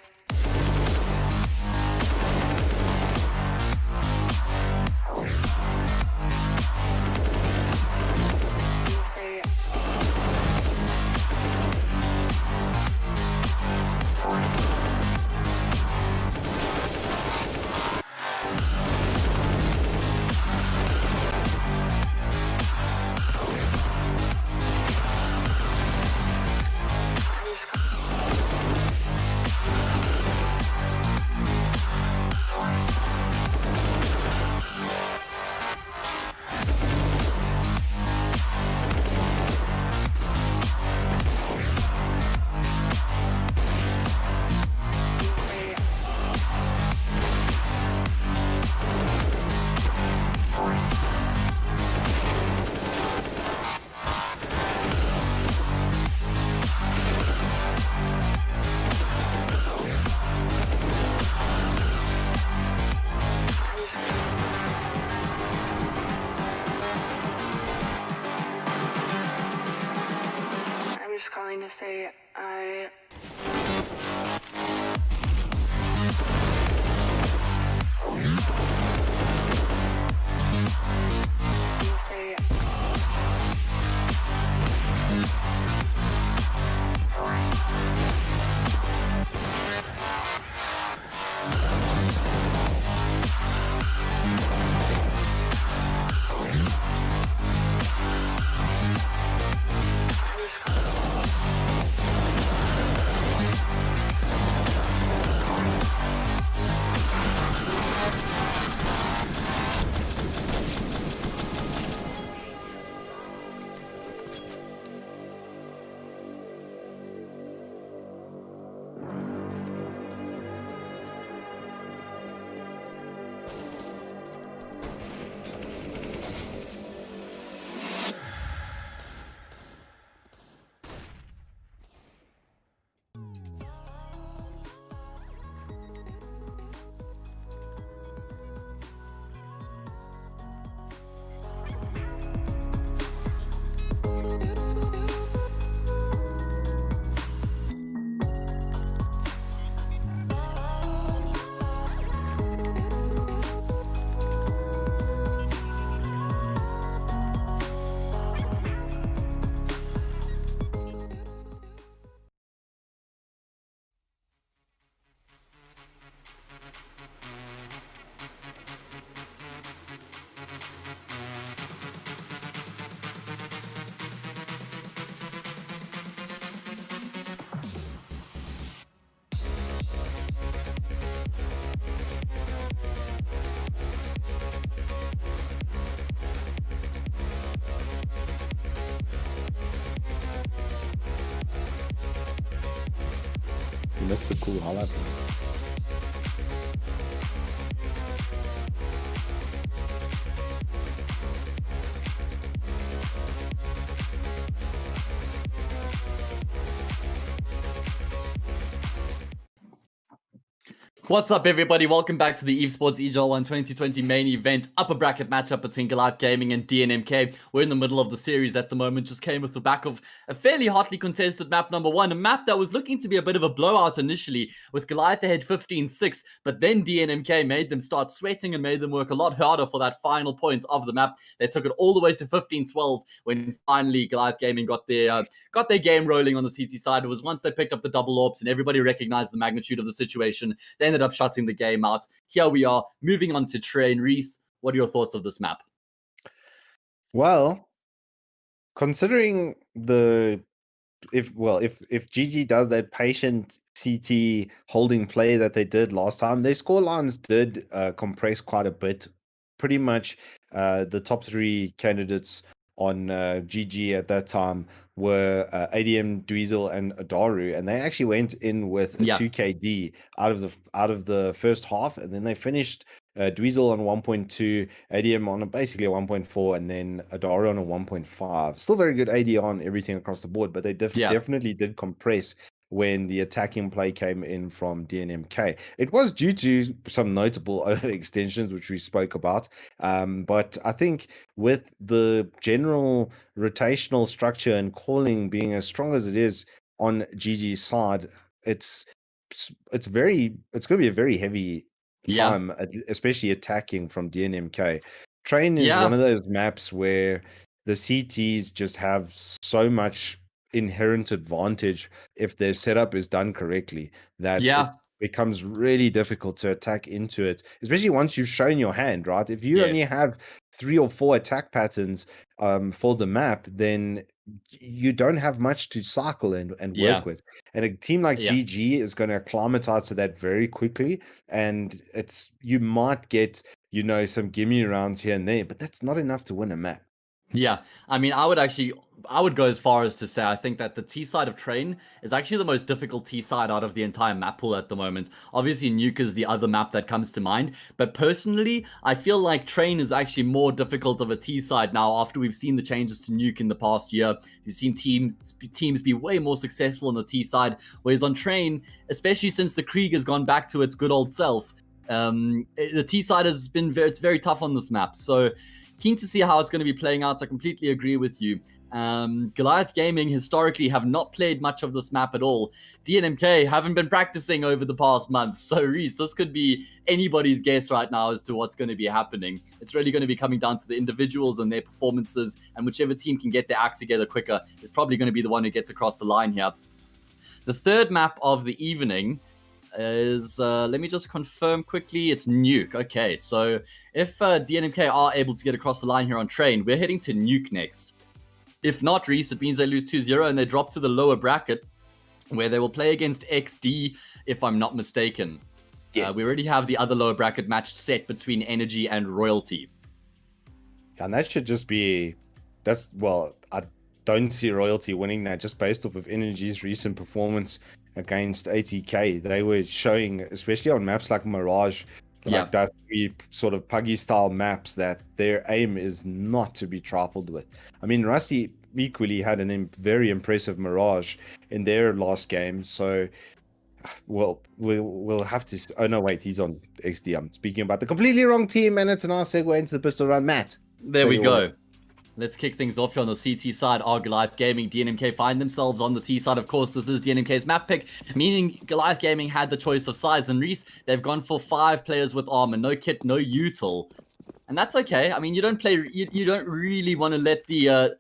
calling to say I... You missed the cool highlight. What's up, everybody? Welcome back to the Evesports EGL 1 2020 main event upper bracket matchup between Goliath Gaming and DNMK. We're in the middle of the series at the moment. Just came off the back of a fairly hotly contested map number 1, a map that was looking to be a bit of a blowout initially, with Goliath ahead 15-6, but then DNMK made them start sweating and made them work a lot harder for that final point of the map. They took it all the way to 15-12 when finally Goliath Gaming got their game rolling on the CT side. It was once they picked up the double orbs and everybody recognized the magnitude of the situation. They ended up shutting the game out. Here we are, moving on to Train. Reese, what are your thoughts of this map? Well, considering if GG does that patient CT holding play that they did last time, their score lines did compress quite a bit. Pretty much the top 3 candidates on GG at that time were ADM, Dweezil, and Adaru, and they actually went in with a 2KD out of the first half, and then they finished Dweezil on 1.2, ADM on basically a 1.4, and then Adaru on a 1.5. Still very good AD on everything across the board, but they definitely did compress when the attacking play came in from DNMK. It was due to some notable overextensions, which we spoke about. But I think with the general rotational structure and calling being as strong as it is on GG's side, it's it's going to be a very heavy Yeah. time, especially attacking from DNMK. Train is Yeah. one of those maps where the CTs just have so much inherent advantage if their setup is done correctly that it Yeah. becomes really difficult to attack into it, especially once you've shown your hand, right? If you only Yes. have 3 or 4 attack patterns for the map, then you don't have much to cycle and Yeah. work with. And a team like Yeah. GG is going to acclimatize to that very quickly, and you might get, you know, some gimme rounds here and there, but that's not enough to win a map. Yeah, I mean, I would go as far as to say I think that the T side of Train is actually the most difficult T side out of the entire map pool at the moment. Obviously, Nuke is the other map that comes to mind, but personally, I feel like Train is actually more difficult of a T side now after we've seen the changes to Nuke in the past year. We've seen teams be way more successful on the T side, whereas on Train, especially since the Krieg has gone back to its good old self, the T side has been it's very tough on this map. So keen to see how it's going to be playing out. I completely agree with you. Goliath Gaming historically have not played much of this map at all. DNMK haven't been practicing over the past month. So Reese, this could be anybody's guess right now as to what's going to be happening. It's really going to be coming down to the individuals and their performances, and whichever team can get their act together quicker is probably going to be the one who gets across the line here. The third map of the evening is, let me just confirm quickly, it's Nuke. Okay, so if DNMK are able to get across the line here on Train, we're heading to Nuke next. If not, Reese, it means they lose 2-0 and they drop to the lower bracket, where they will play against XD, if I'm not mistaken. Yes. We already have the other lower bracket match set between Energy and Royalty. And that should just be, well, I don't see Royalty winning that just based off of Energy's recent performance against ATK. They were showing, especially on maps like Mirage, like dusty sort of puggy style maps, that their aim is not to be trifled with. I mean, Rusty equally had a very impressive Mirage in their last game, so well, we'll have to. Oh no, wait, he's on XD. I'm speaking about the completely wrong team, and it's a nice segue into the pistol round. Matt, there we go. Let's kick things off here on the CT side. Our Goliath Gaming, DNMK find themselves on the T side. Of course, this is DNMK's map pick, meaning Goliath Gaming had the choice of sides. And Reese, they've gone for 5 players with armor, no kit, no util, and that's okay. I mean, you don't really want to let the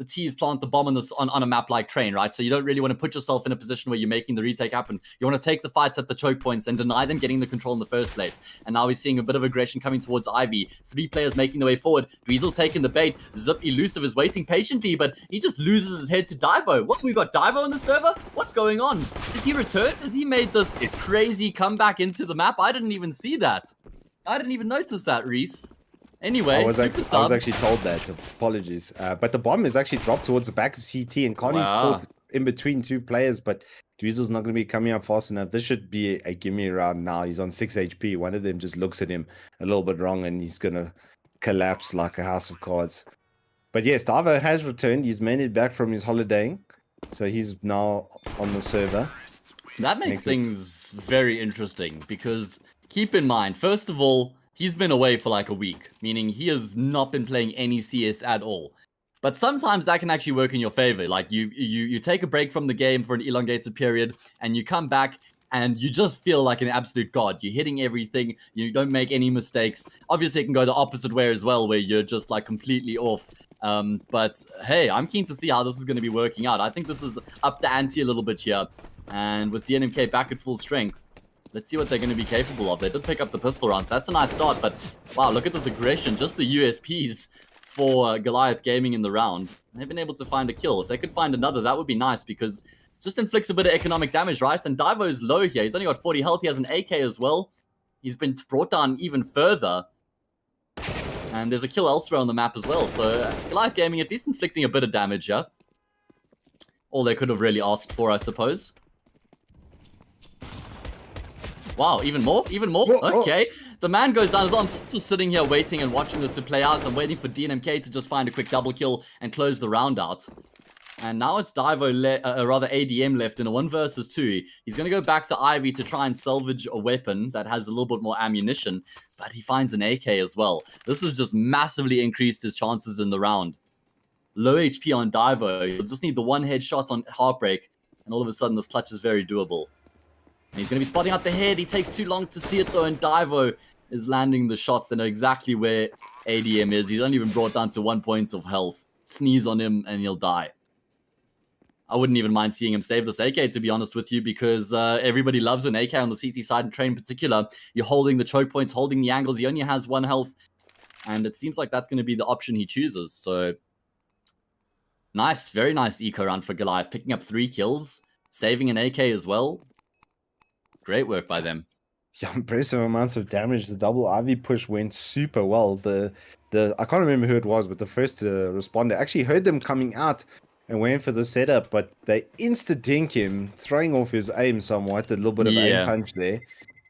T's plant the bomb on a map like Train, right? So you don't really want to put yourself in a position where you're making the retake happen. You want to take the fights at the choke points and deny them getting the control in the first place. And now we're seeing a bit of aggression coming towards Ivy. 3 players making their way forward. Dweezil's taking the bait. Zip Elusive is waiting patiently, but he just loses his head to Divo. What, we got Divo on the server? What's going on? Is he returned? Has he made this crazy comeback into the map? I didn't even see that. I didn't even notice that, Reese. Anyway, I was actually told that. Apologies. But the bomb is actually dropped towards the back of CT, and Connie's caught in between 2 players, but Dweezil's not going to be coming up fast enough. This should be a gimme round now. He's on 6 HP. One of them just looks at him a little bit wrong, and he's going to collapse like a house of cards. But yes, Divo has returned. He's made it back from his holidaying, so he's now on the server. That makes things very interesting, because keep in mind, first of all, he's been away for like a week, meaning he has not been playing any CS at all. But sometimes that can actually work in your favor. Like you take a break from the game for an elongated period, and you come back and you just feel like an absolute god. You're hitting everything. You don't make any mistakes. Obviously, it can go the opposite way as well, where you're just like completely off. But hey, I'm keen to see how this is going to be working out. I think this is up the ante a little bit here. And with DNMK back at full strength, let's see what they're going to be capable of. They did pick up the pistol rounds. That's a nice start, but wow, look at this aggression. Just the USPs for Goliath Gaming in the round. They've been able to find a kill. If they could find another, that would be nice, because it just inflicts a bit of economic damage, right? And Divo's low here. He's only got 40 health. He has an AK as well. He's been brought down even further. And there's a kill elsewhere on the map as well. So Goliath Gaming at least inflicting a bit of damage here. All they could have really asked for, I suppose. Wow, even more? Even more? Okay. The man goes down as well. I'm just sitting here waiting and watching this to play out. I'm waiting for DNMK to just find a quick double kill and close the round out. And now it's Divo, rather ADM left in a 1 versus 2. He's going to go back to Ivy to try and salvage a weapon that has a little bit more ammunition. But he finds an AK as well. This has just massively increased his chances in the round. Low HP on Divo. You'll just need the 1 headshot on Heartbreak. And all of a sudden, this clutch is very doable. And he's going to be spotting out the head. He takes too long to see it though, and Divo is landing the shots. They know exactly where ADM is. He's only been brought down to 1 point of health. Sneeze on him and he'll die. I wouldn't even mind seeing him save this AK, to be honest with you, because everybody loves an AK on the CT side, and Trey in particular. You're holding the choke points, holding the angles. He only has 1 health, and it seems like that's going to be the option he chooses. So, nice, very nice eco round for Goliath, picking up 3 kills, saving an AK as well. Great work by them. Yeah, impressive amounts of damage. The double Ivy push went super well. The I can't remember who it was, but the first responder actually heard them coming out and went for the setup, but they insta-dink him, throwing off his aim somewhat, a little bit of aim punch there.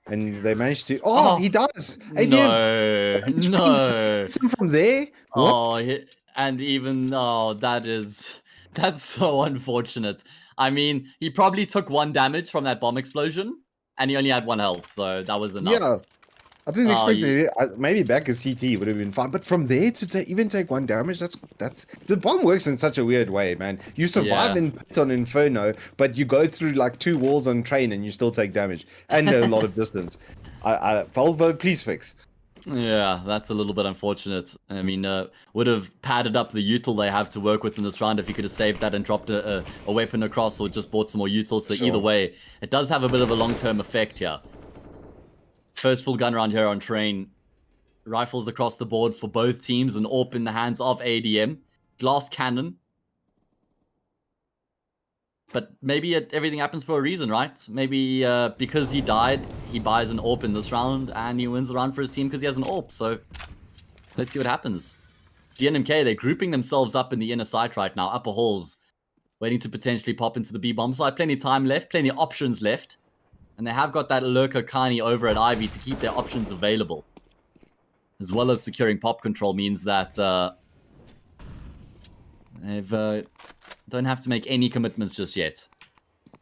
And they managed to... Oh, he does! ADM. No. From there? What? Oh, and even... Oh, that's so unfortunate. I mean, he probably took 1 damage from that bomb explosion, and he only had 1 health, so that was enough. Yeah. I didn't expect it. Maybe back as CT would have been fine, but from there to even take 1 damage, that's the bomb works in such a weird way, man. You survive in pits on Inferno, but you go through like 2 walls on train and you still take damage and a lot of distance. Volvo, please fix. Yeah, that's a little bit unfortunate. I mean, would have padded up the util they have to work with in this round if he could have saved that and dropped a weapon across, or just bought some more util. So either way, it does have a bit of a long-term effect here. First full gun round here on train. Rifles across the board for both teams. An AWP in the hands of ADM. Glass cannon. But maybe everything happens for a reason, right? Maybe because he died, he buys an AWP in this round, and he wins the round for his team because he has an AWP. So let's see what happens. DNMK, they're grouping themselves up in the inner site right now. Upper halls. Waiting to potentially pop into the B bomb site. Plenty of time left. Plenty of options left. And they have got that Lurker Kani over at Ivy to keep their options available. As well as securing pop control means that they've don't have to make any commitments just yet.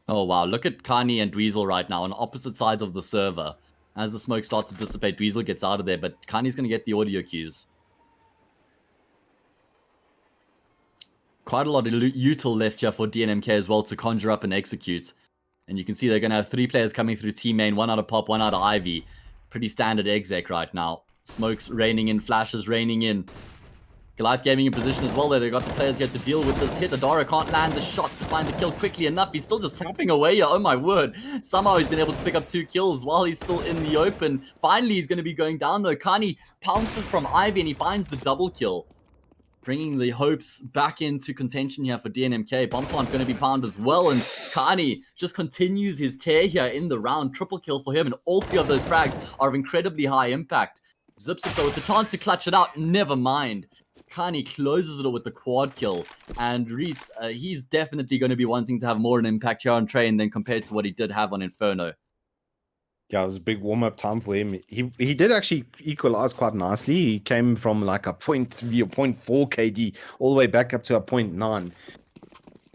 Oh wow, look at Kani and Dweezil right now on opposite sides of the server. As the smoke starts to dissipate, Dweezil gets out of there, but Kani's going to get the audio cues. Quite a lot of util left here for DNMK as well to conjure up and execute. And you can see they're going to have 3 players coming through Team Main, 1 out of Pop, 1 out of Ivy. Pretty standard exec right now. Smokes raining in, flashes raining in. Goliath Gaming in position as well there. They've got the players here to deal with this hit. Adara can't land the shots to find the kill quickly enough. He's still just tapping away here. Oh my word. Somehow he's been able to pick up 2 kills while he's still in the open. Finally, he's going to be going down though. Kani pounces from Ivy and he finds the double kill. Bringing the hopes back into contention here for DNMK. Bomb plant going to be found as well. And Kani just continues his tear here in the round. Triple kill for him. And all 3 of those frags are of incredibly high impact. Zips it though with the chance to clutch it out. Never mind. Kani closes it with the quad kill. And Reese, he's definitely going to be wanting to have more an impact here on Train than compared to what he did have on Inferno. Yeah, it was a big warm-up time for him. He did actually equalize quite nicely. He came from like a 0.3 or 0.4 KD all the way back up to a 0.9.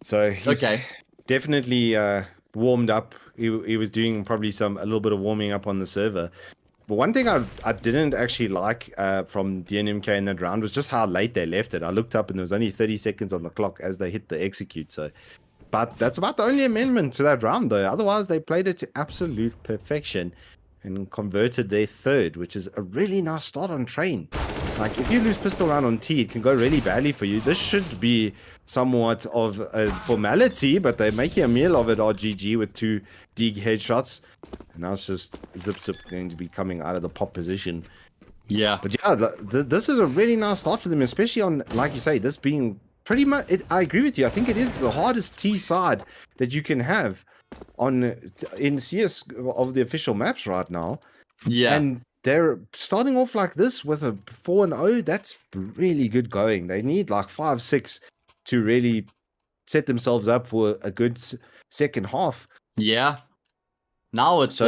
So he's definitely warmed up. He was doing probably a little bit of warming up on the server. But one thing I didn't actually like from DNMK in that round was just how late they left it. I looked up and there was only 30 seconds on the clock as they hit the execute. But that's about the only amendment to that round, though. Otherwise, they played it to absolute perfection and converted their 3rd, which is a really nice start on Train. Like, if you lose pistol round on T, it can go really badly for you. This should be somewhat of a formality, but they're making a meal of it, RGG, with 2 dig headshots. And now it's just Zip going to be coming out of the pop position. Yeah. But yeah, this is a really nice start for them, especially on, like you say, this being... Pretty much, I agree with you. I think it is the hardest T side that you can have in CS of the official maps right now. Yeah. And they're starting off like this with a 4-0. That's really good going. They need like 5-6 to really set themselves up for a good second half. Yeah. Now it's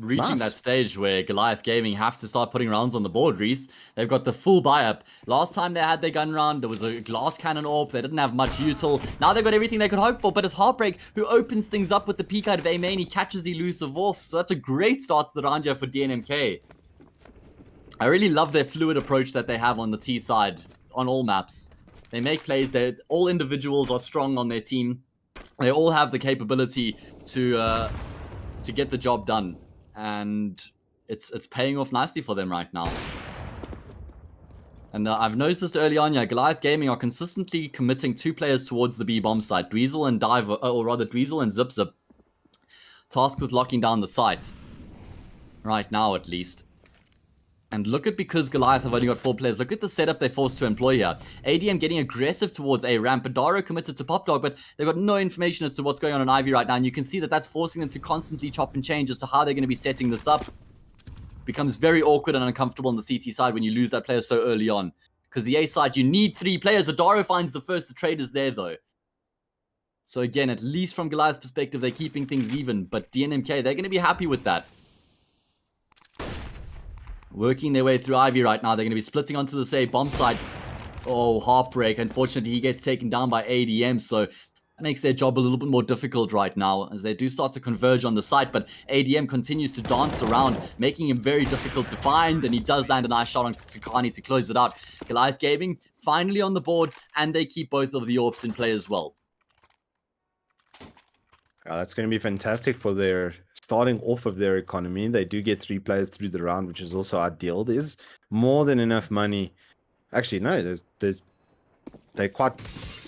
reaching that stage where Goliath Gaming have to start putting rounds on the board, Reese. They've got the full buy-up. Last time they had their gun round, there was a glass cannon AWP. They didn't have much util. Now they've got everything they could hope for, but it's Heartbreak who opens things up with the peek out of A main. He catches elusive off, so that's a great start to the round here for DNMK. I really love their fluid approach that they have on the T side, on all maps. They make plays. All individuals are strong on their team. They all have the capability to to get the job done. And it's paying off nicely for them right now. And I've noticed early on, Goliath Gaming are consistently committing 2 players towards the B bomb site. Dweezil and Diver, or rather Dweezil and Zip Zip, tasked with locking down the site. Right now, at least. And look at, because Goliath have only got 4 players, look at the setup they're forced to employ here. ADM getting aggressive towards A ramp, Adaro committed to Pop Dog, but they've got no information as to what's going on in Ivy right now. And you can see that that's forcing them to constantly chop and change as to how they're going to be setting this up. Becomes very awkward and uncomfortable on the CT side when you lose that player so early on. Because the A side, you need 3 players. Adaro finds the first. The trade is there, though. So again, at least from Goliath's perspective, they're keeping things even. But DNMK, they're going to be happy with that. Working their way through Ivy right now. They're going to be splitting onto the say bomb side. Oh, heartbreak. Unfortunately, he gets taken down by ADM. So that makes their job a little bit more difficult right now as they do start to converge on the site. But ADM continues to dance around, making him very difficult to find. And he does land a nice shot on Tukani to close it out. Goliath Gaming finally on the board. And they keep both of the AWPs in play as well. That's going to be fantastic for their starting off of their economy. They do get 3 players through the round, which is also ideal. There's more than enough money. Actually, no, they're quite.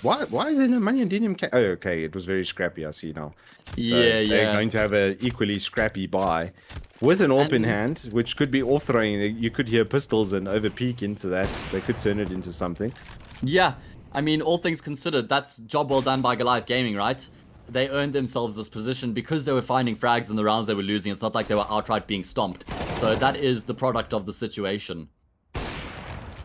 Why is there no money in DNMK? Oh, okay, it was very scrappy. I see now. So Yeah, they're going to have an equally scrappy buy with an AWP in hand, which could be off throwing. You could hear pistols and over peek into that. They could turn it into something. Yeah, I mean, all things considered, that's job well done by Goliath Gaming, right? They earned themselves this position because they were finding frags in the rounds they were losing. It's not like they were outright being stomped. So that is the product of the situation.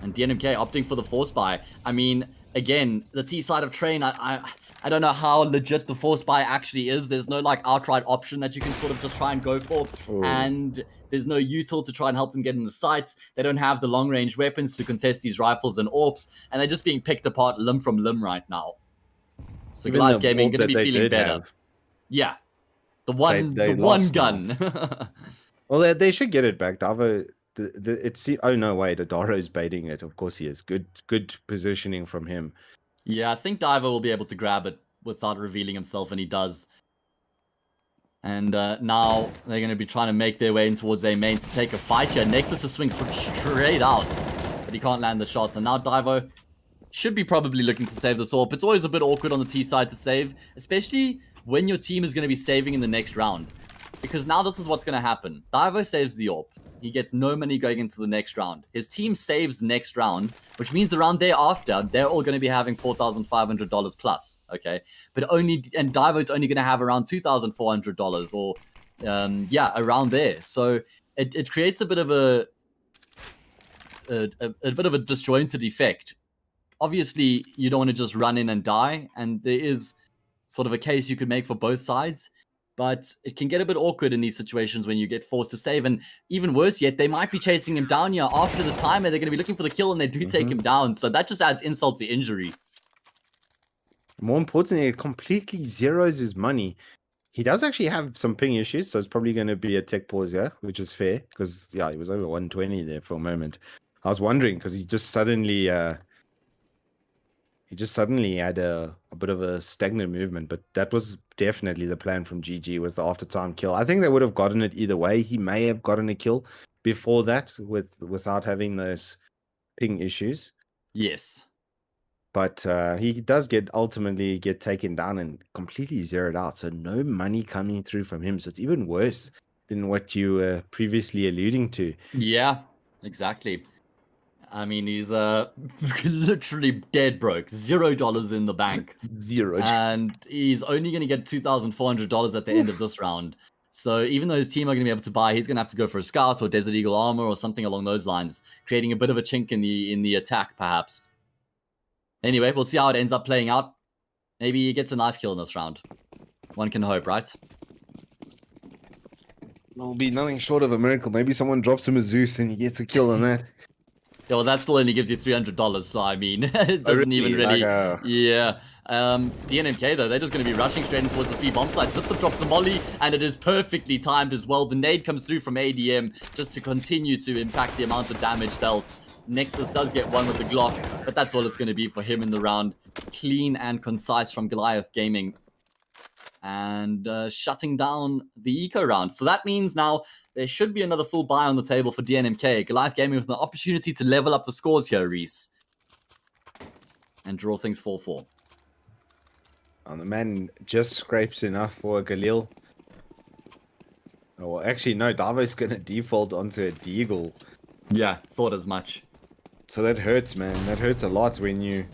And DNMK opting for the force buy. I mean, again, the T side of Train, I don't know how legit the force buy actually is. There's no like outright option that you can sort of just try and go for. Ooh. And there's no util to try and help them get in the sights. They don't have the long range weapons to contest these rifles and AWPs. And they're just being picked apart limb from limb right now. So Even Goliath the Gaming AWP going to be that they feeling did better. have, Yeah. The one lost gun. well, they should get it back. Davo, oh no, wait, Adaro's baiting it. Of course he is. Good positioning from him. Yeah, I think Diver will be able to grab it without revealing himself, and he does. And now they're going to be trying to make their way in towards A main to take a fight here. Nexus just swings straight out, but he can't land the shots. And now Divo should be probably looking to save this AWP. It's always a bit awkward on the T side to save, especially when your team is going to be saving in the next round. Because now this is what's going to happen. Divo saves the AWP. He gets no money going into the next round. His team saves next round, which means the round thereafter, they're all going to be having $4,500 plus, okay? And Divo's only going to have around $2,400 or, yeah, around there. So it creates a bit of a disjointed effect. Obviously, you don't want to just run in and die, and there is sort of a case you could make for both sides, but it can get a bit awkward in these situations when you get forced to save, and even worse yet, they might be chasing him down here after the timer. They're going to be looking for the kill, and they do take him down, so that just adds insult to injury. More importantly, it completely zeroes his money. He does actually have some ping issues, so it's probably going to be a tech pause here, which is fair, because, yeah, he was over 120 there for a moment. I was wondering, because he just suddenly had a bit of a stagnant movement, but that was definitely the plan from GG, was the after-time kill. I think they would have gotten it either way. He may have gotten a kill before that without having those ping issues. Yes. But he does ultimately get taken down and completely zeroed out, so no money coming through from him. So it's even worse than what you were previously alluding to. Yeah, exactly. I mean, he's literally dead broke. $0 in the bank. Zero. And he's only going to get $2,400 at the end of this round. So even though his team are going to be able to buy, he's going to have to go for a scout or Desert Eagle armor or something along those lines, creating a bit of a chink in the attack, perhaps. Anyway, we'll see how it ends up playing out. Maybe he gets a knife kill in this round. One can hope, right? It'll be nothing short of a miracle. Maybe someone drops him a Zeus and he gets a kill on that. Yeah, well, that still only gives you $300, so I mean, it doesn't even really... Yeah. DNMK, though, they're just going to be rushing straight in towards the B bomb site. Zipzip drops the molly, and it is perfectly timed as well. The nade comes through from ADM just to continue to impact the amount of damage dealt. Nexus does get one with the Glock, but that's all it's going to be for him in the round. Clean and concise from Goliath Gaming. and shutting down the eco round. So that means now there should be another full buy on the table for DNMK. Goliath Gaming with an opportunity to level up the scores here, Reese, and draw things 4-4. And the man just scrapes enough for a Galil. Oh, actually, no, Davo's going to default onto a Deagle. Yeah, thought as much. So that hurts, man. That hurts a lot when you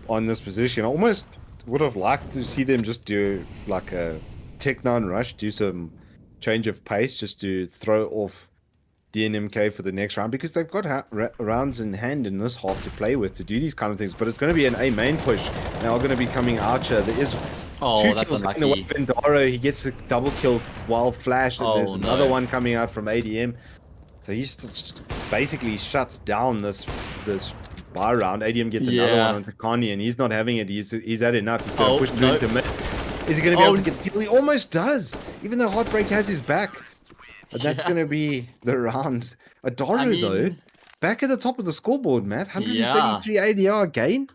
on this position. I almost would have liked to see them just do like a Tech 9 rush, do some change of pace just to throw off DNMK for the next round, because they've got rounds in hand in this half to play with to do these kind of things. But it's going to be an A main push. They are going to be coming Archer. There is two that's kills unlucky. in the weapon. Daro, he gets a double kill while flashed, and there's another one coming out from ADM. So he just basically shuts down this buy round. ADM gets another one onto Connie, and he's not having it. He's had enough. He's going to push through into mid. Is he going to be able to get the kill? He almost does, even though Heartbreak has his back. But that's going to be the round. Adoro, though, back at the top of the scoreboard, Matt. 133 ADR gain.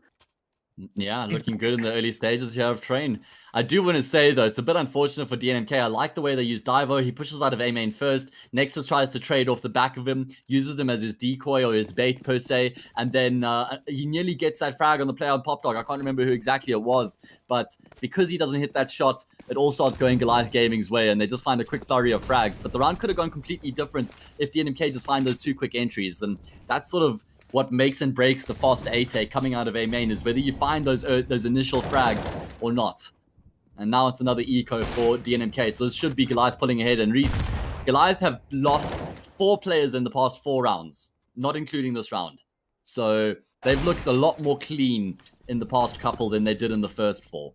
Yeah, looking good in the early stages here of Train. I do want to say, though, it's a bit unfortunate for DNMK. I like the way they use Divo. He pushes out of A main first. Nexus tries to trade off the back of him, uses him as his decoy or his bait, per se. And then he nearly gets that frag on the play on Pop Dog. I can't remember who exactly it was. But because he doesn't hit that shot, it all starts going Goliath Gaming's way. And they just find a quick flurry of frags. But the round could have gone completely different if DNMK just find those two quick entries. And that's sort of what makes and breaks the fast A take coming out of A main, is whether you find those initial frags or not. And now it's another eco for DNMK, so this should be Goliath pulling ahead. And Reese, Goliath have lost 4 players in the past 4 rounds, not including this round. So they've looked a lot more clean in the past couple than they did in the first 4.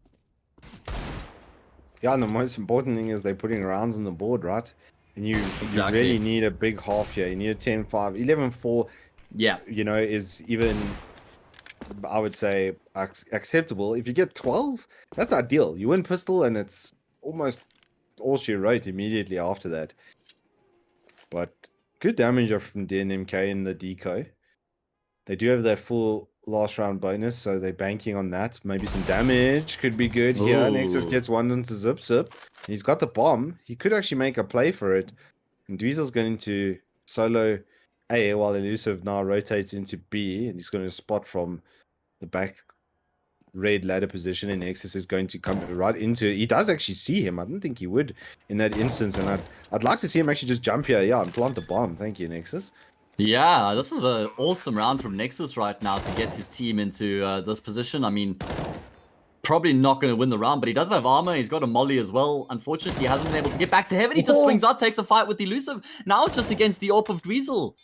Yeah, and the most important thing is they're putting rounds on the board, right? And you really need a big half here. You need a 10-5, 11-4. Yeah, you know, is even, I would say, acceptable. If you get 12, that's ideal. You win pistol, and it's almost all she wrote immediately after that. But good damage from DNMK in the deco. They do have their full last round bonus, so they're banking on that. Maybe some damage could be good here. Nexus gets one into Zip. He's got the bomb. He could actually make a play for it. And Dweezil's going to solo A while Elusive now rotates into B, and he's going to spot from the back red ladder position, and Nexus is going to come right into it. He does actually see him. I didn't think he would in that instance, and I'd like to see him actually just jump here, and plant the bomb. Thank you, Nexus. Yeah, this is an awesome round from Nexus right now to get his team into this position. I mean, probably not going to win the round, but he does have armor. He's got a molly as well. Unfortunately, he hasn't been able to get back to heaven. He just swings up, takes a fight with Elusive. Now it's just against the AWP of Dweezil.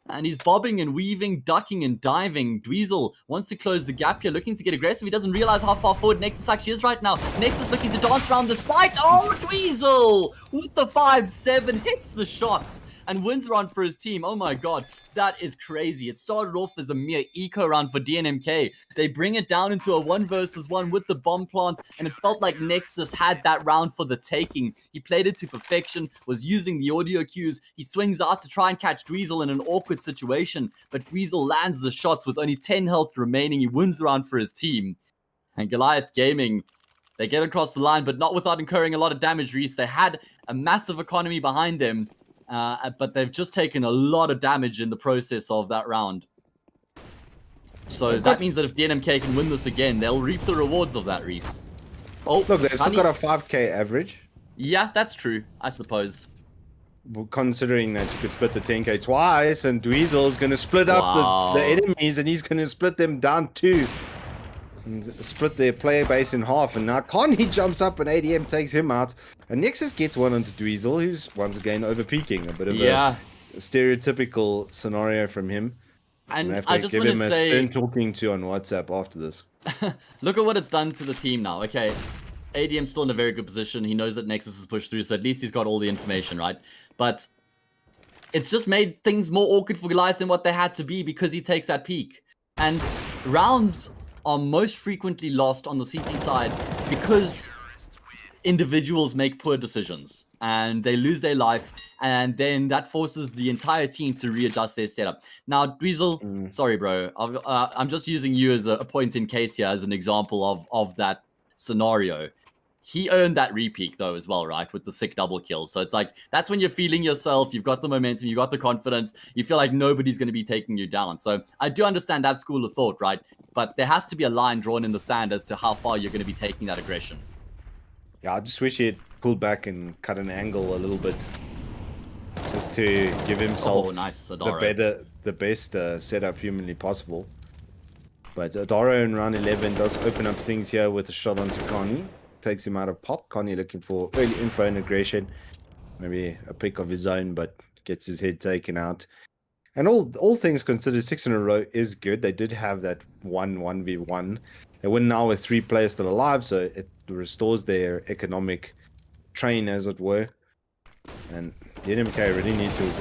And he's bobbing and weaving, ducking and diving. Dweezil wants to close the gap here, looking to get aggressive. He doesn't realize how far forward Nexus actually is right now. Nexus looking to dance around the site. Oh, Dweezil with the 5-7 hits the shots and wins round for his team. Oh my god, that is crazy. It started off as a mere eco round for DNMK. They bring it down into a 1 versus 1 with the bomb plant, and it felt like Nexus had that round for the taking. He played it to perfection, was using the audio cues. He swings out to try and catch Dweezil in an awkward situation, but Dweezil lands the shots with only 10 health remaining. He wins the round for his team. And Goliath Gaming, they get across the line, but not without incurring a lot of damage, Reese. They had a massive economy behind them, but they've just taken a lot of damage in the process of that round. So that means that if DNMK can win this again, they'll reap the rewards of that, Reese. Oh, look, they've still got a 5k average. Yeah, that's true, I suppose. Considering that you could split the 10k twice, and Dweezil is going to split up the enemies, and he's going to split them down too. And split their player base in half, and now Connie jumps up and ADM takes him out, and Nexus gets one onto Dweezil, who's once again over-peaking. A bit of a stereotypical scenario from him. And I have I to just give want him to a say, stern talking to on WhatsApp after this. Look at what it's done to the team now. Okay, ADM's still in a very good position. He knows that Nexus is pushed through, so at least he's got all the information, right? But it's just made things more awkward for Goliath than what they had to be, because he takes that peak. And rounds are most frequently lost on the CT side because individuals make poor decisions and they lose their life, and then that forces the entire team to readjust their setup. Now, Dweezil, sorry, bro. I'm just using you as a point in case here as an example of that scenario. he earned that repeat though as well, right? With the sick double kill. So it's like, that's when you're feeling yourself. You've got the momentum. You got the confidence. You feel like nobody's going to be taking you down. So I do understand that school of thought, right? But there has to be a line drawn in the sand as to how far you're going to be taking that aggression. Yeah, I just wish he had pulled back and cut an angle a little bit, just to give himself nice, the best setup humanly possible. But Adaro in round 11 does open up things here with a shot onto Connie. Takes him out of pop. Connie looking for early info and aggression. Maybe a pick of his own, but gets his head taken out. And all things considered, 6 in a row is good. They did have that 1v1. They win now with 3 players still alive, so it restores their economic train, as it were. And DNMK really need to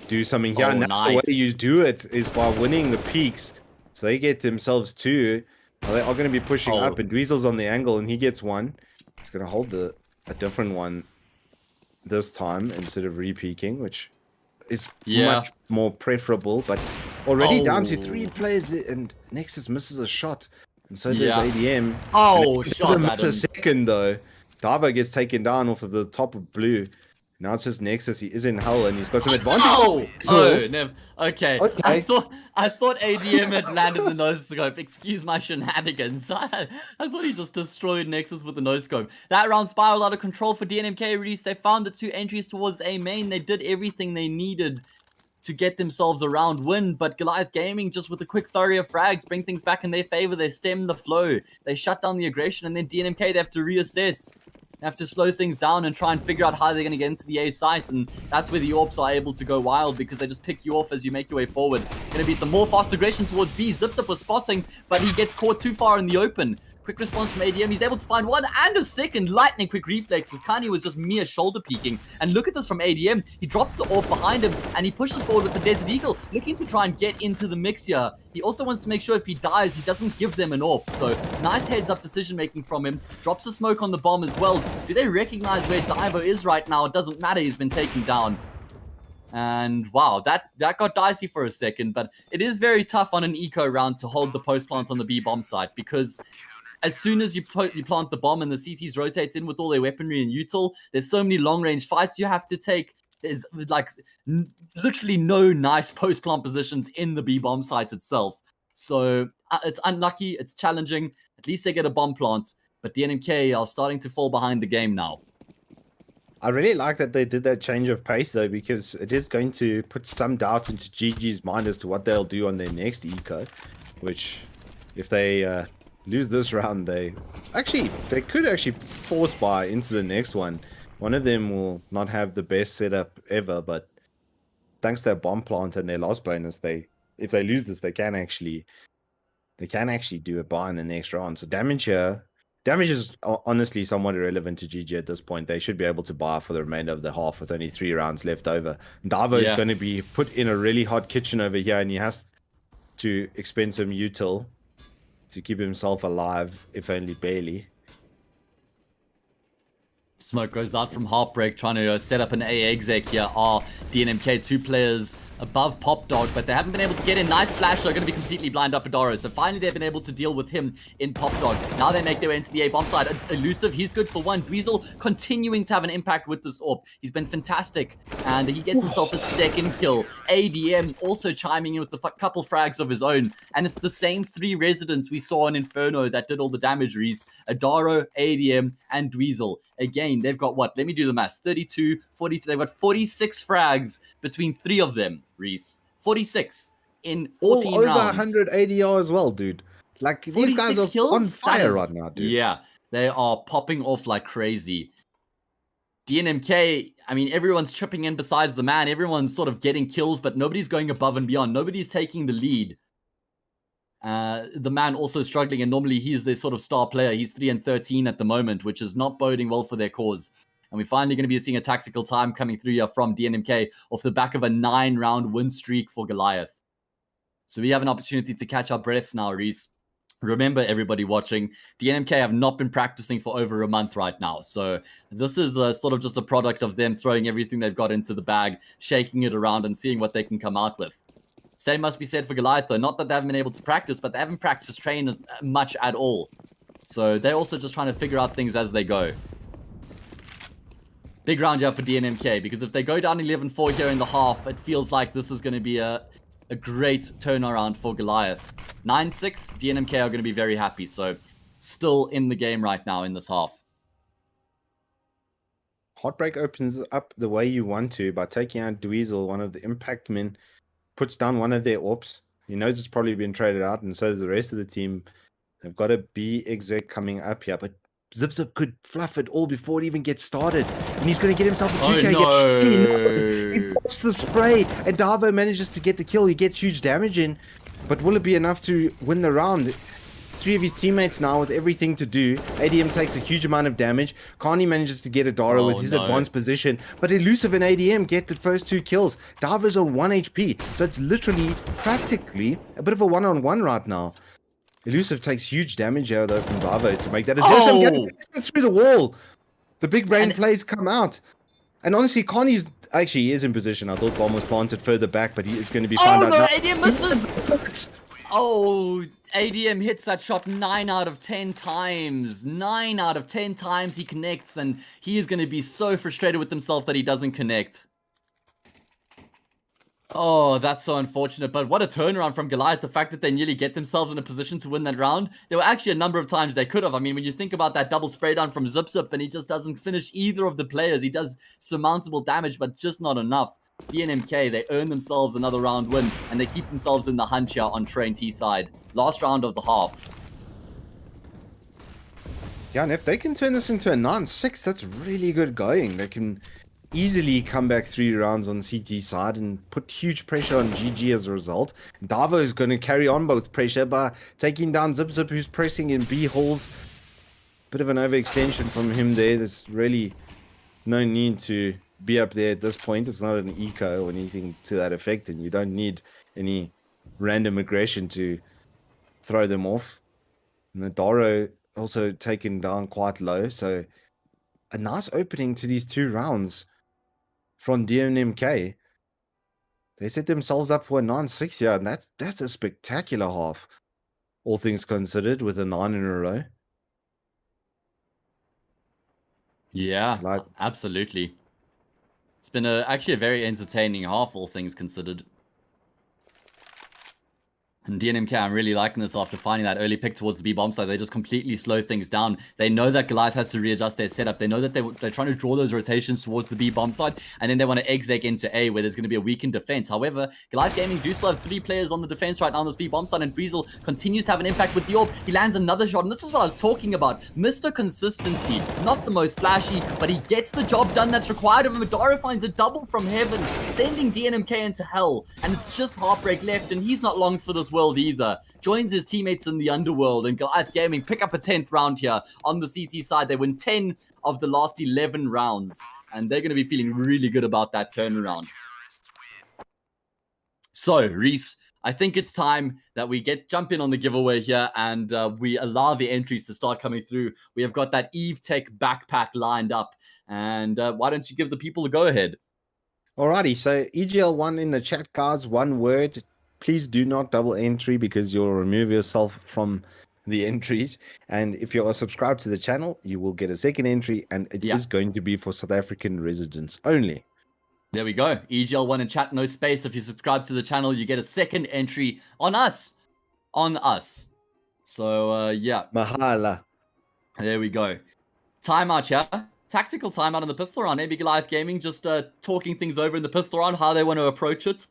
do something here. And that's the way you do it, is by winning the peaks. So they get themselves 2. They are going to be pushing up, and Dweezil's on the angle, and he gets 1. He's going to hold a different one this time instead of re-peaking, which is much more preferable. But already down to 3 players, and Nexus misses a shot, and so does ADM. Shot miss a second though. Davo gets taken down off of the top of blue. Now it's just Nexus. He is in hell, and he's got some advantage. Okay. I thought ADM had landed the no scope. Excuse my shenanigans. I thought he just destroyed Nexus with the no scope. That round spiraled out of control for DNMK. Reese. They found the 2 entries towards A main. They did everything they needed to get themselves a round win, but Goliath Gaming, just with a quick flurry of frags, bring things back in their favor. They stem the flow. They shut down the aggression, and then DNMK, they have to reassess. They have to slow things down and try and figure out how they're going to get into the A site, and that's where the AWPs are able to go wild, because they just pick you off as you make your way forward. Going to be some more fast aggression towards B. Zips up with spotting, but he gets caught too far in the open. Quick response from ADM. He's able to find 1 and a second. Lightning quick reflexes. Kanye was just mere shoulder peeking. And look at this from ADM. He drops the AWP behind him, and he pushes forward with the Desert Eagle, looking to try and get into the mix here. He also wants to make sure if he dies, he doesn't give them an AWP. So nice heads-up decision-making from him. Drops a smoke on the bomb as well. Do they recognize where Divo is right now? It doesn't matter. He's been taken down. And wow, that got dicey for a second, but it is very tough on an eco round to hold the post plants on the B bomb site, because as soon as you plant the bomb and the CTs rotates in with all their weaponry and util, there's so many long-range fights you have to take. There's like literally no nice post-plant positions in the B bomb site itself. So it's unlucky, it's challenging. At least they get a bomb plant, but DNMK are starting to fall behind the game now. I really like that they did that change of pace, though, because it is going to put some doubt into GG's mind as to what they'll do on their next eco, which, if they lose this round, they could actually force buy into the next one. One of them will not have the best setup ever, but thanks to their bomb plant and their loss bonus, if they lose this, they can actually do a buy in the next round. So damage is honestly somewhat irrelevant to GG at this point. They should be able to buy for the remainder of the half with only 3 rounds left over. Davo is going to be put in a really hot kitchen over here, and he has to expend some util to keep himself alive, if only barely. Smoke goes out from Heartbreak, trying to set up an A exec here. DNMK, 2 players above Pop Dog, but they haven't been able to get in. Nice flash, they're going to be completely blind up Adaro. So finally they've been able to deal with him in Pop Dog. Now they make their way into the A bomb side. Elusive, he's good for 1. Dweezil continuing to have an impact with this AWP. He's been fantastic, and he gets himself a second kill. ADM also chiming in with a couple frags of his own, and it's the same 3 residents we saw in Inferno that did all the damage, Reese. Adaro, ADM, and Dweezil. Again, they've got what? Let me do the math. 32, 42. They've got 46 frags between 3 of them, Reese. 46 in 14 all over rounds. 100 ADR as well, dude. Like, these guys are kills? on fire right now, dude. Yeah, they are popping off like crazy. DNMK, I mean, everyone's chipping in besides the man. Everyone's sort of getting kills, but nobody's going above and beyond. Nobody's taking the lead. The man also struggling, and normally he's their sort of star player. He's 3-13 at the moment, which is not boding well for their cause. And we're finally going to be seeing a tactical time coming through here from DNMK off the back of a 9-round win streak for Goliath. So we have an opportunity to catch our breaths now, Reese. Remember, everybody watching, DNMK have not been practicing for over a month right now. So this is sort of just a product of them throwing everything they've got into the bag, shaking it around, and seeing what they can come out with. Same must be said for Goliath, though. Not that they haven't been able to practice, but they haven't practiced train much at all. So they're also just trying to figure out things as they go. Big round here for DNMK, because if they go down 11-4 here in the half, it feels like this is going to be a great turnaround for Goliath. 9-6, DNMK are going to be very happy, so still in the game right now in this half. Heartbreak opens up the way you want to by taking out Dweezil, one of the impact men, puts down one of their ops. He knows it's probably been traded out, and so does the rest of the team. They've got a B exec coming up here, but Zip could fluff it all before it even gets started. And he's going to get himself a 2K. Oh, He pops the spray, and Davo manages to get the kill. He gets huge damage in, but will it be enough to win the round? 3 of his teammates now with everything to do. ADM takes a huge amount of damage. Carney manages to get a Dara with his advanced position, but Elusive and ADM get the first 2 kills. Davo's on 1 HP, so it's literally practically a bit of a one-on-one right now. Elusive takes huge damage here though from Davo to make that a 0-7 through the wall. The big brain plays come out. And honestly, Carney's actually he is in position. I thought bomb was planted further back, but he is going to be found out now. ADM misses! Oh, ADM hits that shot 9 out of 10 times. 9 out of 10 times he connects, and he is going to be so frustrated with himself that he doesn't connect. Oh, that's so unfortunate, but what a turnaround from Goliath. The fact that they nearly get themselves in a position to win that round. There were actually a number of times they could have. I mean, when you think about that double spray down from Zip and he just doesn't finish either of the players. He does surmountable damage, but just not enough. DNMK, they earn themselves another round win, and they keep themselves in the hunt here on Train T side. Last round of the half. Yeah, and if they can turn this into a 9-6, that's really good going. They can easily come back 3 rounds on CT side and put huge pressure on GG as a result. Davo is going to carry on both pressure by taking down Zip, who's pressing in B holes. Bit of an overextension from him there. There's really no need to be up there at this point. It's not an eco or anything to that effect, and you don't need any random aggression to throw them off. And the Doro also taken down quite low, so a nice opening to these 2 rounds from DNMK. They set themselves up for a 9-6 here, and that's a spectacular half, all things considered, with a 9 in a row. Yeah, absolutely. It's been actually a very entertaining half, all things considered. And DNMK, I'm really liking this after finding that early pick towards the B bomb side. They just completely slow things down. They know that Goliath has to readjust their setup. They know that they're trying to draw those rotations towards the B bomb side, and then they want to exec into A, where there's going to be a weakened defense. However, Goliath Gaming do still have 3 players on the defense right now on this B bomb side, and Dweezil continues to have an impact with the orb. He lands another shot, and this is what I was talking about. Mr. Consistency. Not the most flashy, but he gets the job done that's required of him. Adara finds a double from heaven, sending DNMK into hell, and it's just Heartbreak left, and he's not long for this world either. Joins his teammates in the underworld, and Goliath Gaming pick up a 10th round here on the CT side. They win 10 of the last 11 rounds, and they're going to be feeling really good about that turnaround. So, Reese, I think it's time that we jump in on the giveaway here, and we allow the entries to start coming through. We have got that Eve Tech backpack lined up, and why don't you give the people a go-ahead? Alrighty, so EGL1 in the chat, guys, 1 word. Please do not double entry, because you'll remove yourself from the entries. And if you are subscribed to the channel, you will get a 2nd entry, and it is going to be for South African residents only. There we go. EGL1 in chat, no space. If you subscribe to the channel, you get a 2nd entry on us. On us. So, yeah. Mahala. There we go. Timeout here. Tactical timeout on the pistol round. Maybe Goliath Gaming just talking things over in the pistol round, how they want to approach it.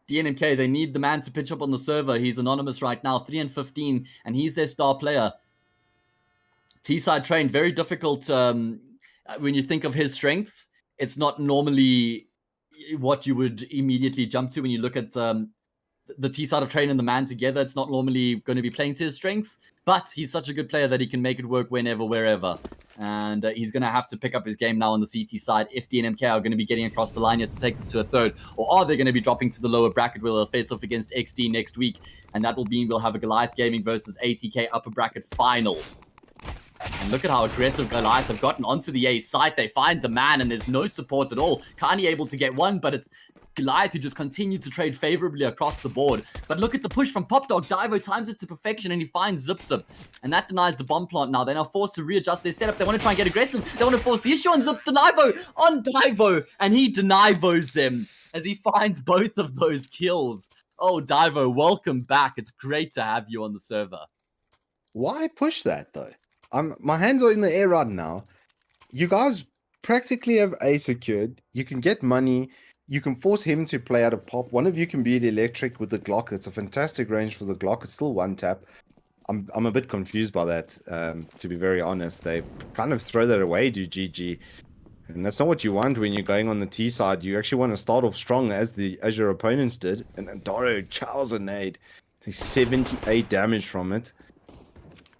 DNMK, they need the man to pitch up on the server. He's anonymous right now, 3-15, and he's their star player. T-side trained, very difficult when you think of his strengths. It's not normally what you would immediately jump to when you look at the T-side of train and the man together. It's not normally going to be playing to his strengths, but he's such a good player that he can make it work whenever, wherever. And he's going to have to pick up his game now on the CT side if DNMK are going to be getting across the line yet to take this to a 3rd. Or are they going to be dropping to the lower bracket where they'll face off against XD next week? And that will mean we'll have a Goliath Gaming versus ATK upper bracket final. And look at how aggressive Goliath have gotten onto the A site. They find the man and there's no support at all. Kani able to get one, but it's Goliath, who just continued to trade favorably across the board. But look at the push from Popdog. Divo times it to perfection, and he finds Zip. And that denies the bomb plant now. They're now forced to readjust their setup. They want to try and get aggressive. They want to force the issue on Zip to Divo. And he Denivos them as he finds both of those kills. Oh, Divo, welcome back. It's great to have you on the server. Why push that, though? My hands are in the air right now. You guys practically have A secured. You can get money. You can force him to play out a pop. One of you can be the electric with the Glock. It's a fantastic range for the Glock. It's still one tap. I'm a bit confused by that, to be very honest. They kind of throw that away, do GG. And that's not what you want when you're going on the T side. You actually want to start off strong as your opponents did. And Daro chows a nade. 78 damage from it.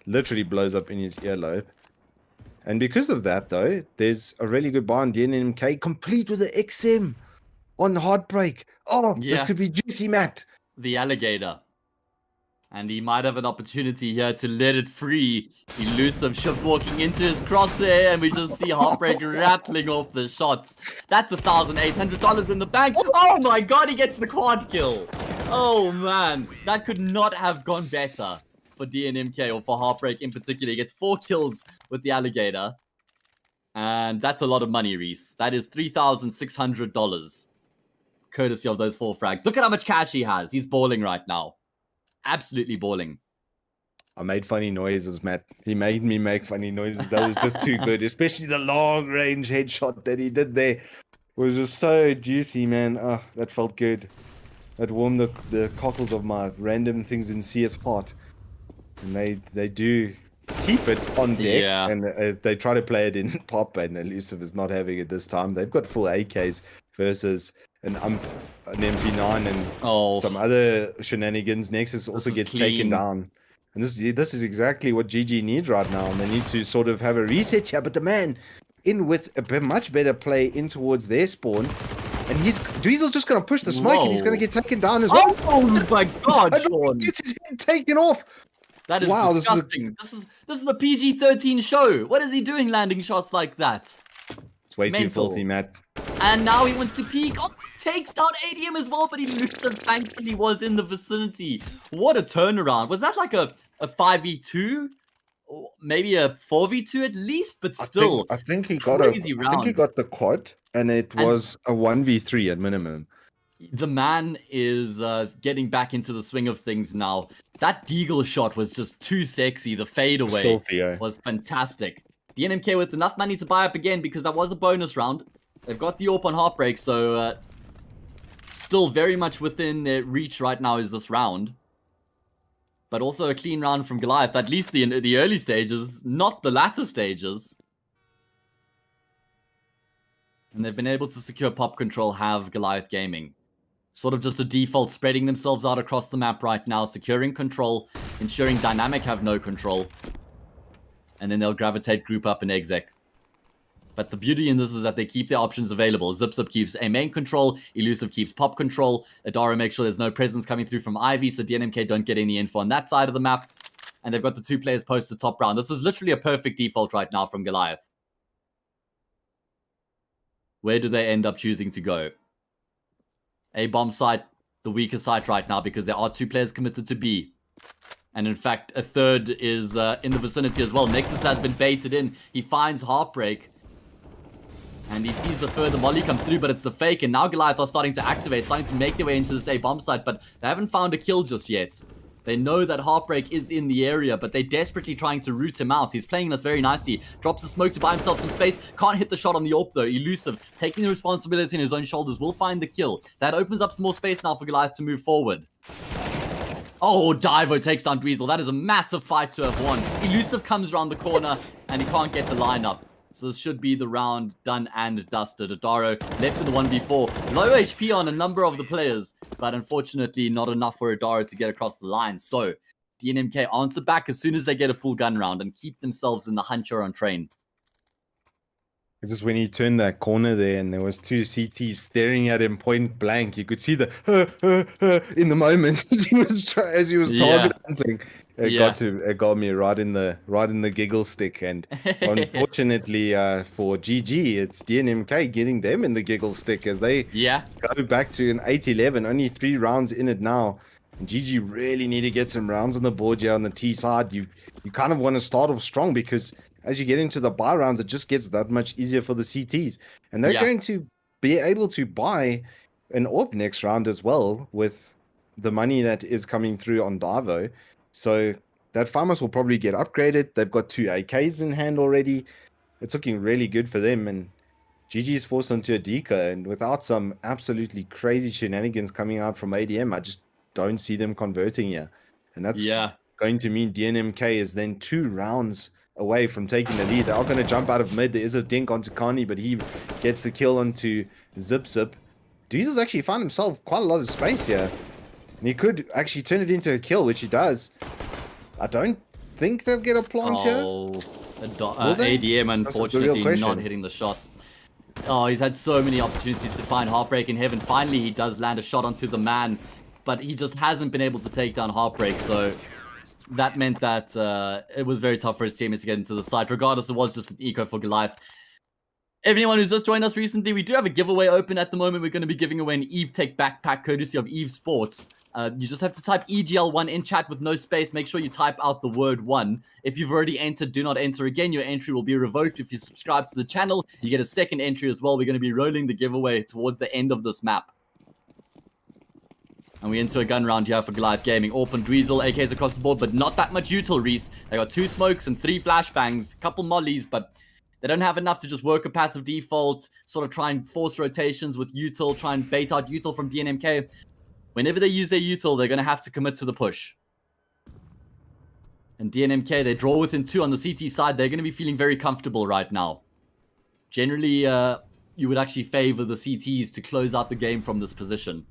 Literally blows up in his earlobe. And because of that, though, there's a really good buy on DNMK, complete with the XM on Heartbreak. Oh, Yeah. This could be juicy, Matt. The alligator. And he might have an opportunity here to let it free. Elusive shift walking into his crosshair, and we just see Heartbreak rattling off the shots. That's $1,800 in the bank. Oh my god, he gets the quad kill. Oh man, that could not have gone better for DNMK, or for Heartbreak in particular. He gets 4 kills with the alligator. And that's a lot of money, Reese. That is $3,600. Courtesy of those 4 frags. Look at how much cash he has. He's balling right now. Absolutely balling. I made funny noises, Matt. He made me make funny noises. That was just too good. Especially the long range headshot that he did there. It was just so juicy, man. Oh, that felt good. That warmed the cockles of my random things in CS heart. And they do keep it on deck. Yeah. And they try to play it in pop, and Elusive is not having it this time. They've got full AKs versus an MP9 and some other shenanigans. Nexus also gets taken down. And this is exactly what GG needs right now. And they need to sort of have a reset here. But the man in with a much better play in towards their spawn. And Dweezil's just going to push the smoke, and he's going to get taken down as well. Oh my god, Sean. He gets his head taken off. That is disgusting. This is a PG-13 show. What is he doing landing shots like that? It's way too filthy, Matt. And now he wants to peek. Oh, he takes down ADM as well, but Elusive thankfully was in the vicinity. What a turnaround. Was that like a 5v2? Or maybe a 4v2 at least, but still. I think he got the quad, and it was a 1v3 at minimum. The man is getting back into the swing of things now. That Deagle shot was just too sexy. The fadeaway was fantastic. DNMK with enough money to buy up again, because that was a bonus round. They've got the AWP on Heartbreak, so still very much within their reach right now is this round. But also a clean round from Goliath, at least the early stages, not the latter stages. And they've been able to secure pop control, have Goliath Gaming. Sort of just a default, spreading themselves out across the map right now, securing control, ensuring Dynamic have no control. And then they'll gravitate group up and exec. But the beauty in this is that they keep their options available. Zip keeps a main control, Elusive keeps pop control, Adara makes sure there's no presence coming through from Ivy, so DNMK don't get any info on that side of the map. And they've got the 2 players posted top round. This is literally a perfect default right now from Goliath. Where do they end up choosing to go? A bomb site, the weaker site right now, because there are 2 players committed to B. And in fact, a third is in the vicinity as well. Nexus has been baited in. He finds Heartbreak. And he sees the further molly come through, but it's the fake. And now Goliath are starting to activate, starting to make their way into this A bomb site. But they haven't found a kill just yet. They know that Heartbreak is in the area, but they're desperately trying to root him out. He's playing this very nicely. Drops the smoke to buy himself some space. Can't hit the shot on the AWP though. Elusive, taking the responsibility in his own shoulders, will find the kill. That opens up some more space now for Goliath to move forward. Oh, Divo takes down Dweezil. That is a massive fight to have won. Elusive comes around the corner, and he can't get the lineup. So this should be the round done and dusted. Adaro left in the 1v4. Low HP on a number of the players, but unfortunately not enough for Adaro to get across the line. So DNMK answer back as soon as they get a full gun round and keep themselves in the hunt you're on train. It's just when he turned that corner there and there was two CTs staring at him point blank. You could see the in the moment as he was Yeah. target hunting. Yeah. It got me right in the giggle stick. And unfortunately for GG, it's DNMK getting them in the giggle stick as they Yeah. go back to an 8-11. Only 3 rounds in it now. And GG really need to get some rounds on the board here on the T side. You kind of want to start off strong because as you get into the buy rounds, it just gets that much easier for the CTs. And they're going to be able to buy an AWP next round as well with the money that is coming through on Divo. So that farmers will probably get upgraded. They've got 2 AKs in hand already. It's looking really good for them. And GG's forced onto a deco. And without some absolutely crazy shenanigans coming out from ADM, I just don't see them converting here. And that's going to mean DNMK is then 2 rounds away from taking the lead. They are going to jump out of mid. There is a dink onto Kani, but he gets the kill onto Zip. Dweezil's actually found himself quite a lot of space here. And he could actually turn it into a kill, which he does. I don't think they'll get a plant here. ADM unfortunately not hitting the shots. Oh, he's had so many opportunities to find Heartbreak in heaven. Finally, he does land a shot onto the man, but he just hasn't been able to take down Heartbreak, so that meant that it was very tough for his teammates to get into the site. Regardless, it was just an eco for Goliath. Anyone who's just joined us recently, we do have a giveaway open at the moment. We're going to be giving away an EveTech backpack courtesy of Evesports. You just have to type EGL1 in chat with no space. Make sure you type out the word 1. If you've already entered, do not enter again. Your entry will be revoked. If you subscribe to the channel, you get a second entry as well. We're going to be rolling the giveaway towards the end of this map. And we enter a gun round here for Goliath Gaming. Orphan, Dweezil, AKs across the board, but not that much util, Reese. They got 2 smokes and 3 flashbangs, a couple mollies, but they don't have enough to just work a passive default, sort of try and force rotations with util, try and bait out util from DNMK. Whenever they use their util, they're going to have to commit to the push. And DNMK, they draw within 2 on the CT side. They're going to be feeling very comfortable right now. Generally, you would actually favor the CTs to close out the game from this position.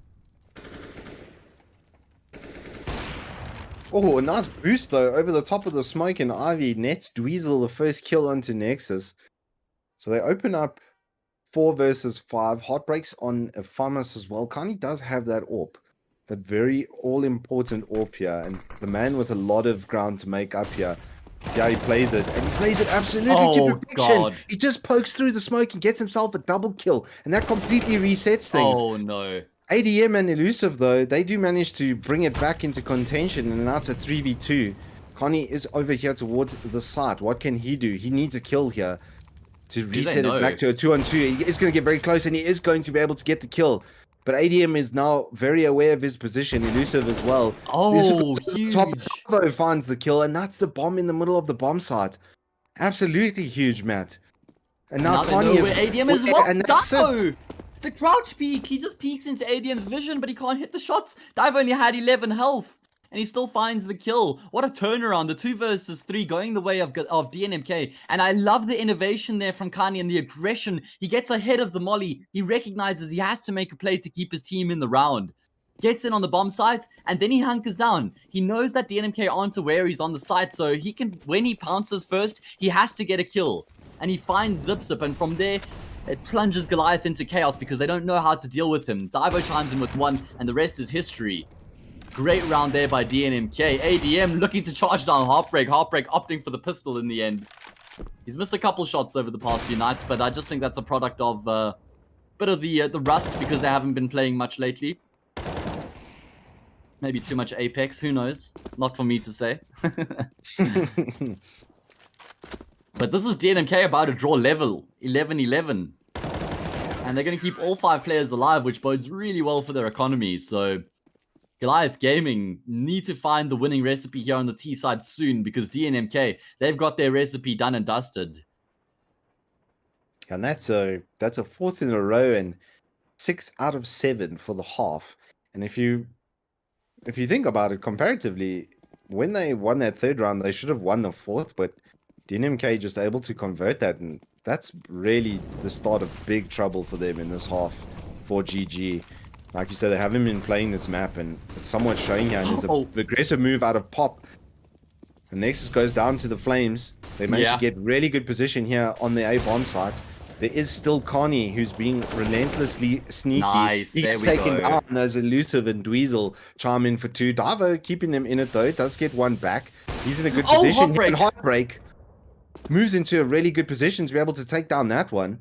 Oh, a nice boost though over the top of the smoke, and Ivy nets Dweezil the first kill onto Nexus. So they open up 4 versus 5. Heartbreaks on a Farmers as well. Kani does have that AWP, that very all-important AWP here, and the man with a lot of ground to make up here. See how he plays it, and he plays it absolutely to perfection. God. He just pokes through the smoke and gets himself a double kill, and that completely resets things. Oh no. ADM and Elusive, though, they do manage to bring it back into contention, and now it's a 3v2. Connie is over here towards the site. What can he do? He needs a kill here to reset it back to a 2-on-2. He is going to get very close, and he is going to be able to get the kill. But ADM is now very aware of his position. Elusive as well. Oh, huge. Top Bravo finds the kill, and that's the bomb in the middle of the bomb site. Absolutely huge, Matt. And now Connie is... ADM is what? And that's it. The crouch peek, he just peeks into ADM's vision, but he can't hit the shots. Dive only had 11 health, and he still finds the kill. What a turnaround. The 2 versus 3 going the way of DNMK. And I love the innovation there from Kani and the aggression. He gets ahead of the molly. He recognizes he has to make a play to keep his team in the round. Gets in on the bomb site, and then he hunkers down. He knows that DNMK aren't aware he's on the site, so he can, when he pounces first, he has to get a kill. And he finds Zip, and from there... it plunges Goliath into chaos because they don't know how to deal with him. Divo chimes in with 1, and the rest is history. Great round there by DNMK. ADM looking to charge down Heartbreak. Heartbreak opting for the pistol in the end. He's missed a couple shots over the past few nights, but I just think that's a product of a bit of the rust because they haven't been playing much lately. Maybe too much Apex, who knows? Not for me to say. But this is DNMK about to draw level, 11-11. And they're going to keep all 5 players alive, which bodes really well for their economy. So Goliath Gaming need to find the winning recipe here on the T side soon, because DNMK, they've got their recipe done and dusted. And that's a 4th in a row and 6 out of 7 for the half. And if you think about it comparatively, when they won that 3rd round, they should have won the 4th, but DNMK just able to convert that, and that's really the start of big trouble for them in this half for GG. Like you said, they haven't been playing this map, and it's somewhat showing here. And there's an aggressive move out of Pop. The Nexus goes down to the Flames. They manage to get really good position here on the A bomb site. There is still Connie, who's being relentlessly sneaky. Nice, there He's we taken go. down as Elusive and Dweezil chime in for 2. Davo keeping them in it though. Does get 1 back. He's in a good position. Heartbreak. And Heartbreak moves into a really good position to be able to take down that one.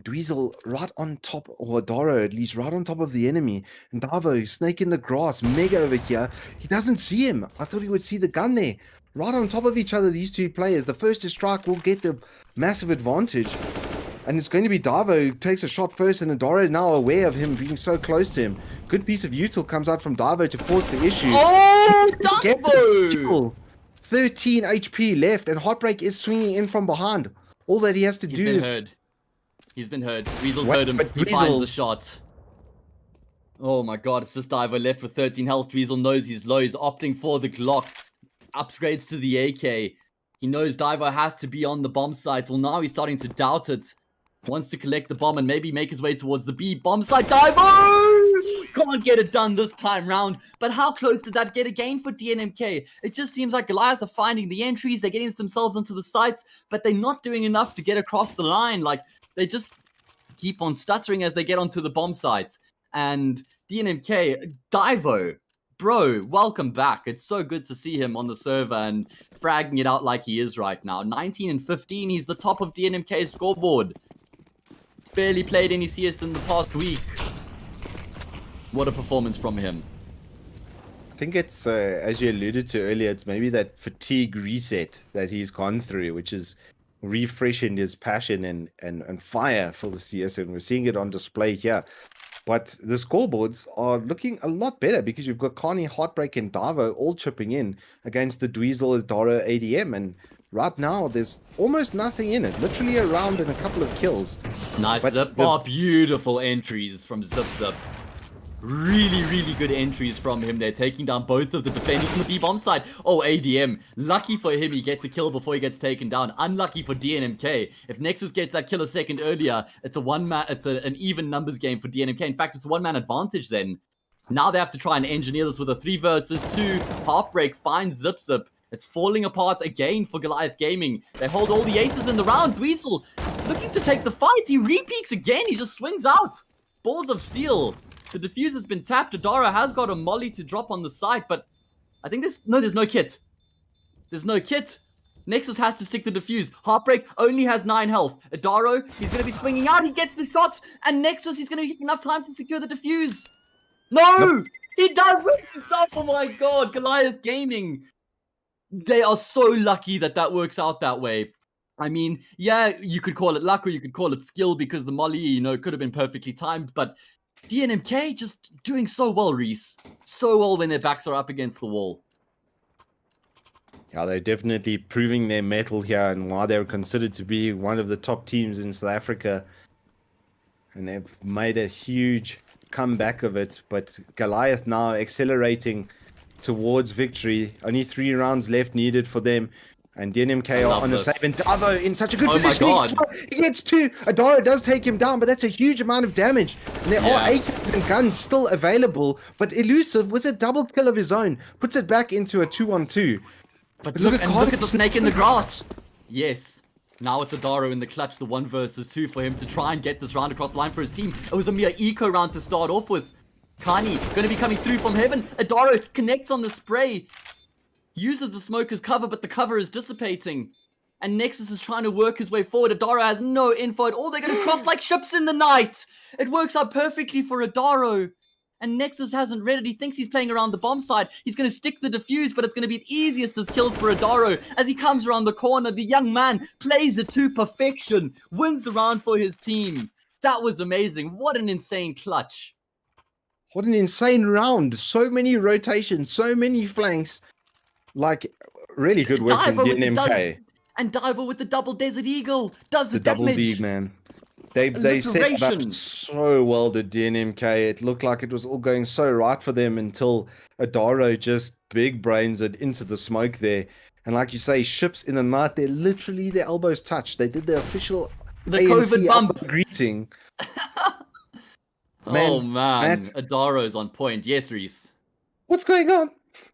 Dweezil right on top, or Doro at least, right on top of the enemy. And Davo, snake in the grass, mega over here. He doesn't see him. I thought he would see the gun there. Right on top of each other, these 2 players. The first to strike will get the massive advantage. And it's going to be Davo who takes a shot first, and Adoro is now aware of him being so close to him. Good piece of util comes out from Davo to force the issue. Oh, Davo! 13 HP left, and Heartbreak is swinging in from behind. All that he has to do is... He's been heard. Weasel's What? heard him. But He finds the shot. Oh my god, it's just Davo left with 13 health. Dweezil knows he's low. He's opting for the Glock. Upgrades to the AK. He knows Davo has to be on the bomb site. Well, now he's starting to doubt it. Wants to collect the bomb and maybe make his way towards the B bomb site. Davo! Can't get it done this time round. But how close did that get again for DNMK? It just seems like Goliath are finding the entries. They're getting themselves onto the sites, but they're not doing enough to get across the line. Like, they just keep on stuttering as they get onto the bomb site. And DNMK, Davo, bro, welcome back. It's so good to see him on the server and fragging it out like he is right now. 19 and 15, he's the top of DNMK's scoreboard. Barely played any CS in the past week. What a performance from him. I think it's, as you alluded to earlier, it's maybe that fatigue reset that he's gone through, which is refreshing his passion and fire for the CS, and we're seeing it on display here. But the scoreboards are looking a lot better because you've got Connie, Heartbreak, and Davo all chipping in against the Dweezil, Doro, ADM, and right now there's almost nothing in it. Literally a round and a couple of kills. Nice Zip. Oh, beautiful entries from Zip. Really, really good entries from him. They're taking down both of the defenders on the B-bomb side. Oh, ADM. Lucky for him, he gets a kill before he gets taken down. Unlucky for DNMK. If Nexus gets that kill a second earlier, it's an even numbers game for DNMK. In fact, it's a one-man advantage then. Now they have to try and engineer this with a 3 versus 2. Heartbreak finds Zip. It's falling apart again for Goliath Gaming. They hold all the aces in the round. Dweezil looking to take the fight. He repeaks again. He just swings out. Balls of steel. The defuse has been tapped. Adara has got a molly to drop on the site, but I think there's no kit. There's no kit. Nexus has to stick the defuse. Heartbreak only has 9 health. Adaro, he's going to be swinging out. He gets the shots, and Nexus, he's going to get enough time to secure the defuse. No! Nope. He does it himself. Oh my god, Goliath Gaming. They are so lucky that works out that way. I mean, yeah, you could call it luck or you could call it skill because the molly, could have been perfectly timed, but DNMK just doing so well, Reese. So well when their backs are up against the wall. Yeah, they're definitely proving their mettle here and why they're considered to be one of the top teams in South Africa. And they've made a huge comeback of it. But Goliath now accelerating towards victory. Only 3 rounds left needed for them. And DNMK are on a save, and Davo in such a good position. My God. He gets 2. Adara does take him down, but that's a huge amount of damage. And there are AKs and guns still available, but Elusive, with a double kill of his own, puts it back into a 2-on-2. But look at the snake in the grass. Yes. Now it's Adaro in the clutch, the 1 versus 2 for him to try and get this round across the line for his team. It was a mere eco round to start off with. Kani going to be coming through from heaven. Adaro connects on the spray. Uses the smoke as cover, but the cover is dissipating. And Nexus is trying to work his way forward. Adaro has no info at all. They're going to cross like ships in the night. It works out perfectly for Adaro. And Nexus hasn't read it. He thinks he's playing around the bomb side. He's going to stick the defuse, but it's going to be the easiest as kills for Adaro. As he comes around the corner, the young man plays it to perfection. Wins the round for his team. That was amazing. What an insane clutch. What an insane round. So many rotations, so many flanks. Like, really good work from DNMK. And Diver with the double Desert Eagle does the double damage. D, man. They set it up so well, the DNMK. It looked like it was all going so right for them until Adaro just big brains it into the smoke there. And like you say, ships in the night, they're literally their elbows touch. They did the official COVID bump greeting. Man, Adaro's on point. Yes, Reese. What's going on?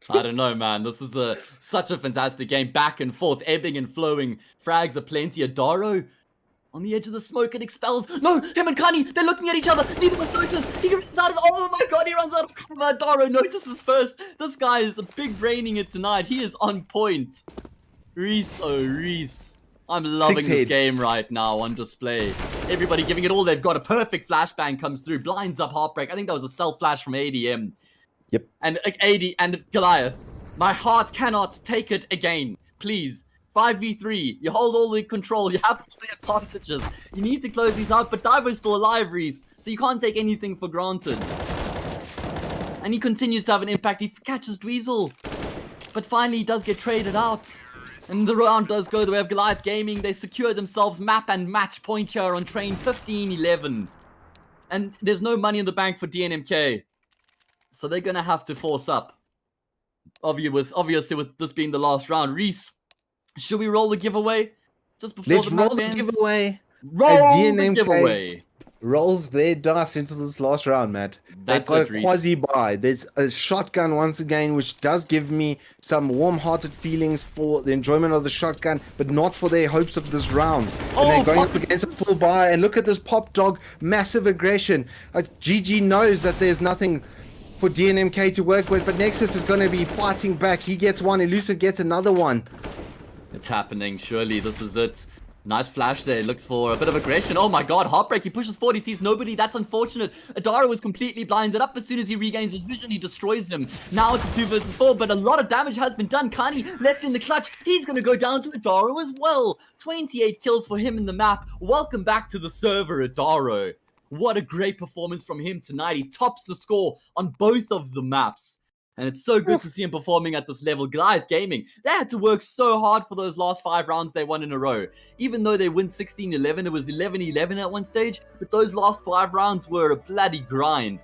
I don't know, man. This is such a fantastic game. Back and forth, ebbing and flowing. Frags aplenty. Adaro On the edge of the smoke, it expels. No, him and Kani, they're looking at each other. Neither of us notice. He runs out of, oh my god, he runs out of cover. Daro notices first. This guy is a big braining it tonight. He is on point. Reese, oh Reese. I'm loving this game right now on display. Everybody giving it all they've got. A perfect flashbang comes through. Blinds up Heartbreak. I think that was a self-flash from ADM. Yep. And AD and Goliath. My heart cannot take it again. Please. 5v3. You hold all the control. You have all the advantages. You need to close these out. But Divo's still alive, Reese. So you can't take anything for granted. And he continues to have an impact. He catches Dweezil. But finally he does get traded out. And the round does go the way of Goliath Gaming. They secure themselves map and match point here on train 15-11. And there's no money in the bank for DNMK. So they're going to have to force up. Obviously, with this being the last round. Reese, should we roll the giveaway? Just before Let's the roll map the ends? giveaway. Roll As the DNMK giveaway. rolls their dice into this last round, Matt. That's They've got it, a Reese. quasi-buy. There's a shotgun once again, which does give me some warm-hearted feelings for the enjoyment of the shotgun, but not for their hopes of this round. Oh, And they're going Pop- up against a full buy, and look at this Pop Dog, massive aggression. GG knows that there's nothing for DNMK to work with, but Nexus is going to be fighting back. He gets one, Elusive gets another one. It's happening, surely. This is it. Nice flash there. Looks for a bit of aggression. Oh my god, Heartbreak. He pushes forward. He sees nobody. That's unfortunate. Adara was completely blinded up. As soon as he regains his vision, he destroys him. Now it's a 2 versus 4, but a lot of damage has been done. Kani left in the clutch. He's going to go down to Adaro as well. 28 kills for him in the map. Welcome back to the server, Adaro. What a great performance from him tonight. He tops the score on both of the maps. And it's so good to see him performing at this level. Goliath Gaming, they had to work so hard for those last 5 rounds they won in a row. Even though they win 16-11, it was 11-11 at one stage. But those last 5 rounds were a bloody grind.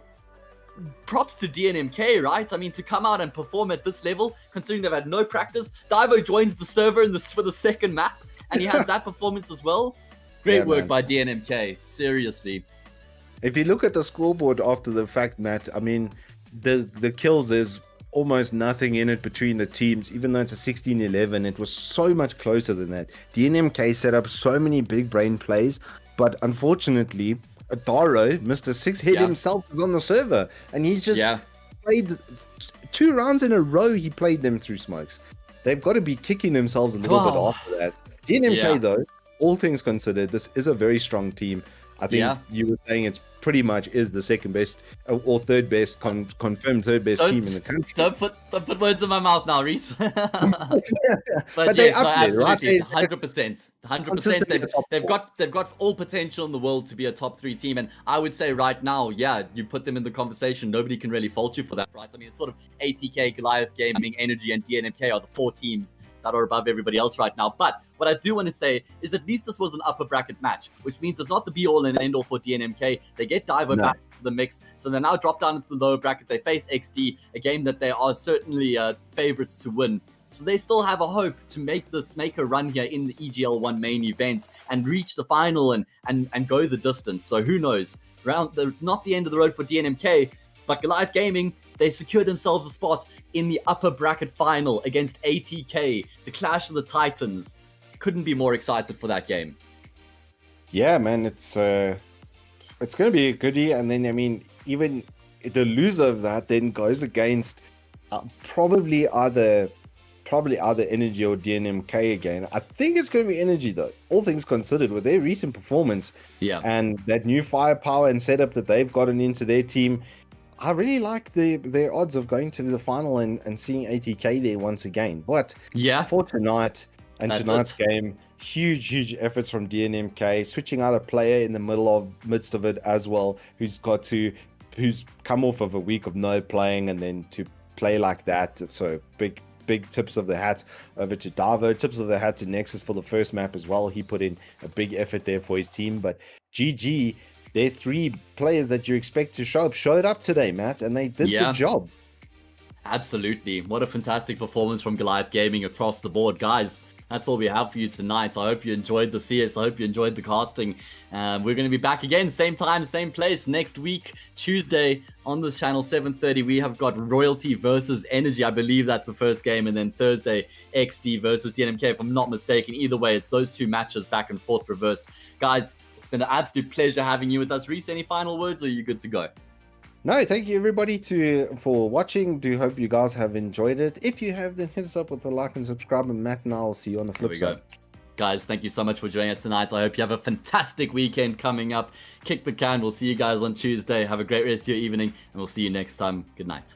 Props to DNMK, right? I mean, to come out and perform at this level, considering they've had no practice. Divo joins the server for the second map, and he has that performance as well. Great work by DNMK, seriously. If you look at the scoreboard after the fact, Matt, I mean, the kills, there's almost nothing in it between the teams. Even though it's a 16-11, it was so much closer than that. DNMK set up so many big brain plays, but unfortunately, Adaro, Mr. 6 hit himself on the server, and he just played 2 rounds in a row. He played them through smokes. They've got to be kicking themselves a little bit after that. DNMK, though, all things considered, this is a very strong team. I think you were saying it's pretty much is the second best or third best, confirmed third best team in the country. Don't put words in my mouth now, Reese. but they yes, up there, right? absolutely, 100%. 100%. They've got all potential in the world to be a top 3 team, and I would say right now, you put them in the conversation. Nobody can really fault you for that, right? I mean, it's sort of ATK, Goliath Gaming, Energy, and DNMK are the 4 teams that are above everybody else right now. But what I do want to say is at least this was an upper bracket match, which means it's not the be-all and end-all for DNMK. They get Divo back to the mix, so they now drop down into the lower bracket. They face XD, a game that they are certainly favorites to win. So they still have a hope to make a run here in the EGL 1 main event and reach the final and go the distance. So who knows? Not the end of the road for DNMK, but Goliath Gaming, they secured themselves a spot in the upper bracket final against ATK, the Clash of the Titans. Couldn't be more excited for that game. Yeah, man, it's going to be a goodie. And then, I mean, even the loser of that then goes against probably either Energy or DNMK again. I think it's going to be Energy, though. All things considered, with their recent performance and that new firepower and setup that they've gotten into their team, I really like their odds of going to the final and seeing ATK there once again. But for tonight and tonight's game, huge efforts from DNMK, switching out a player in the midst of it as well, who's come off of a week of no playing, and then to play like that. So big tips of the hat over to Davo, tips of the hat to Nexus for the first map as well. He put in a big effort there for his team, but GG, their 3 players that you expect to showed up today, Matt, and they did the job. Absolutely. What a fantastic performance from Goliath Gaming across the board, guys. That's all we have for you tonight. I hope you enjoyed the CS. I hope you enjoyed the casting. We're going to be back again, same time, same place, next week, Tuesday, on this channel, 7:30. We have got Royalty versus Energy. I believe that's the first game. And then Thursday, XD versus DNMK, if I'm not mistaken. Either way, it's those two matches back and forth reversed. Guys, it's been an absolute pleasure having you with us. Reese, any final words, or are you good to go? No, thank you everybody for watching. Do hope you guys have enjoyed it. If you have, then hit us up with a like and subscribe. And Matt and I will see you on the flip side. Guys, thank you so much for joining us tonight. I hope you have a fantastic weekend coming up. Kick the can. We'll see you guys on Tuesday. Have a great rest of your evening, and we'll see you next time. Good night.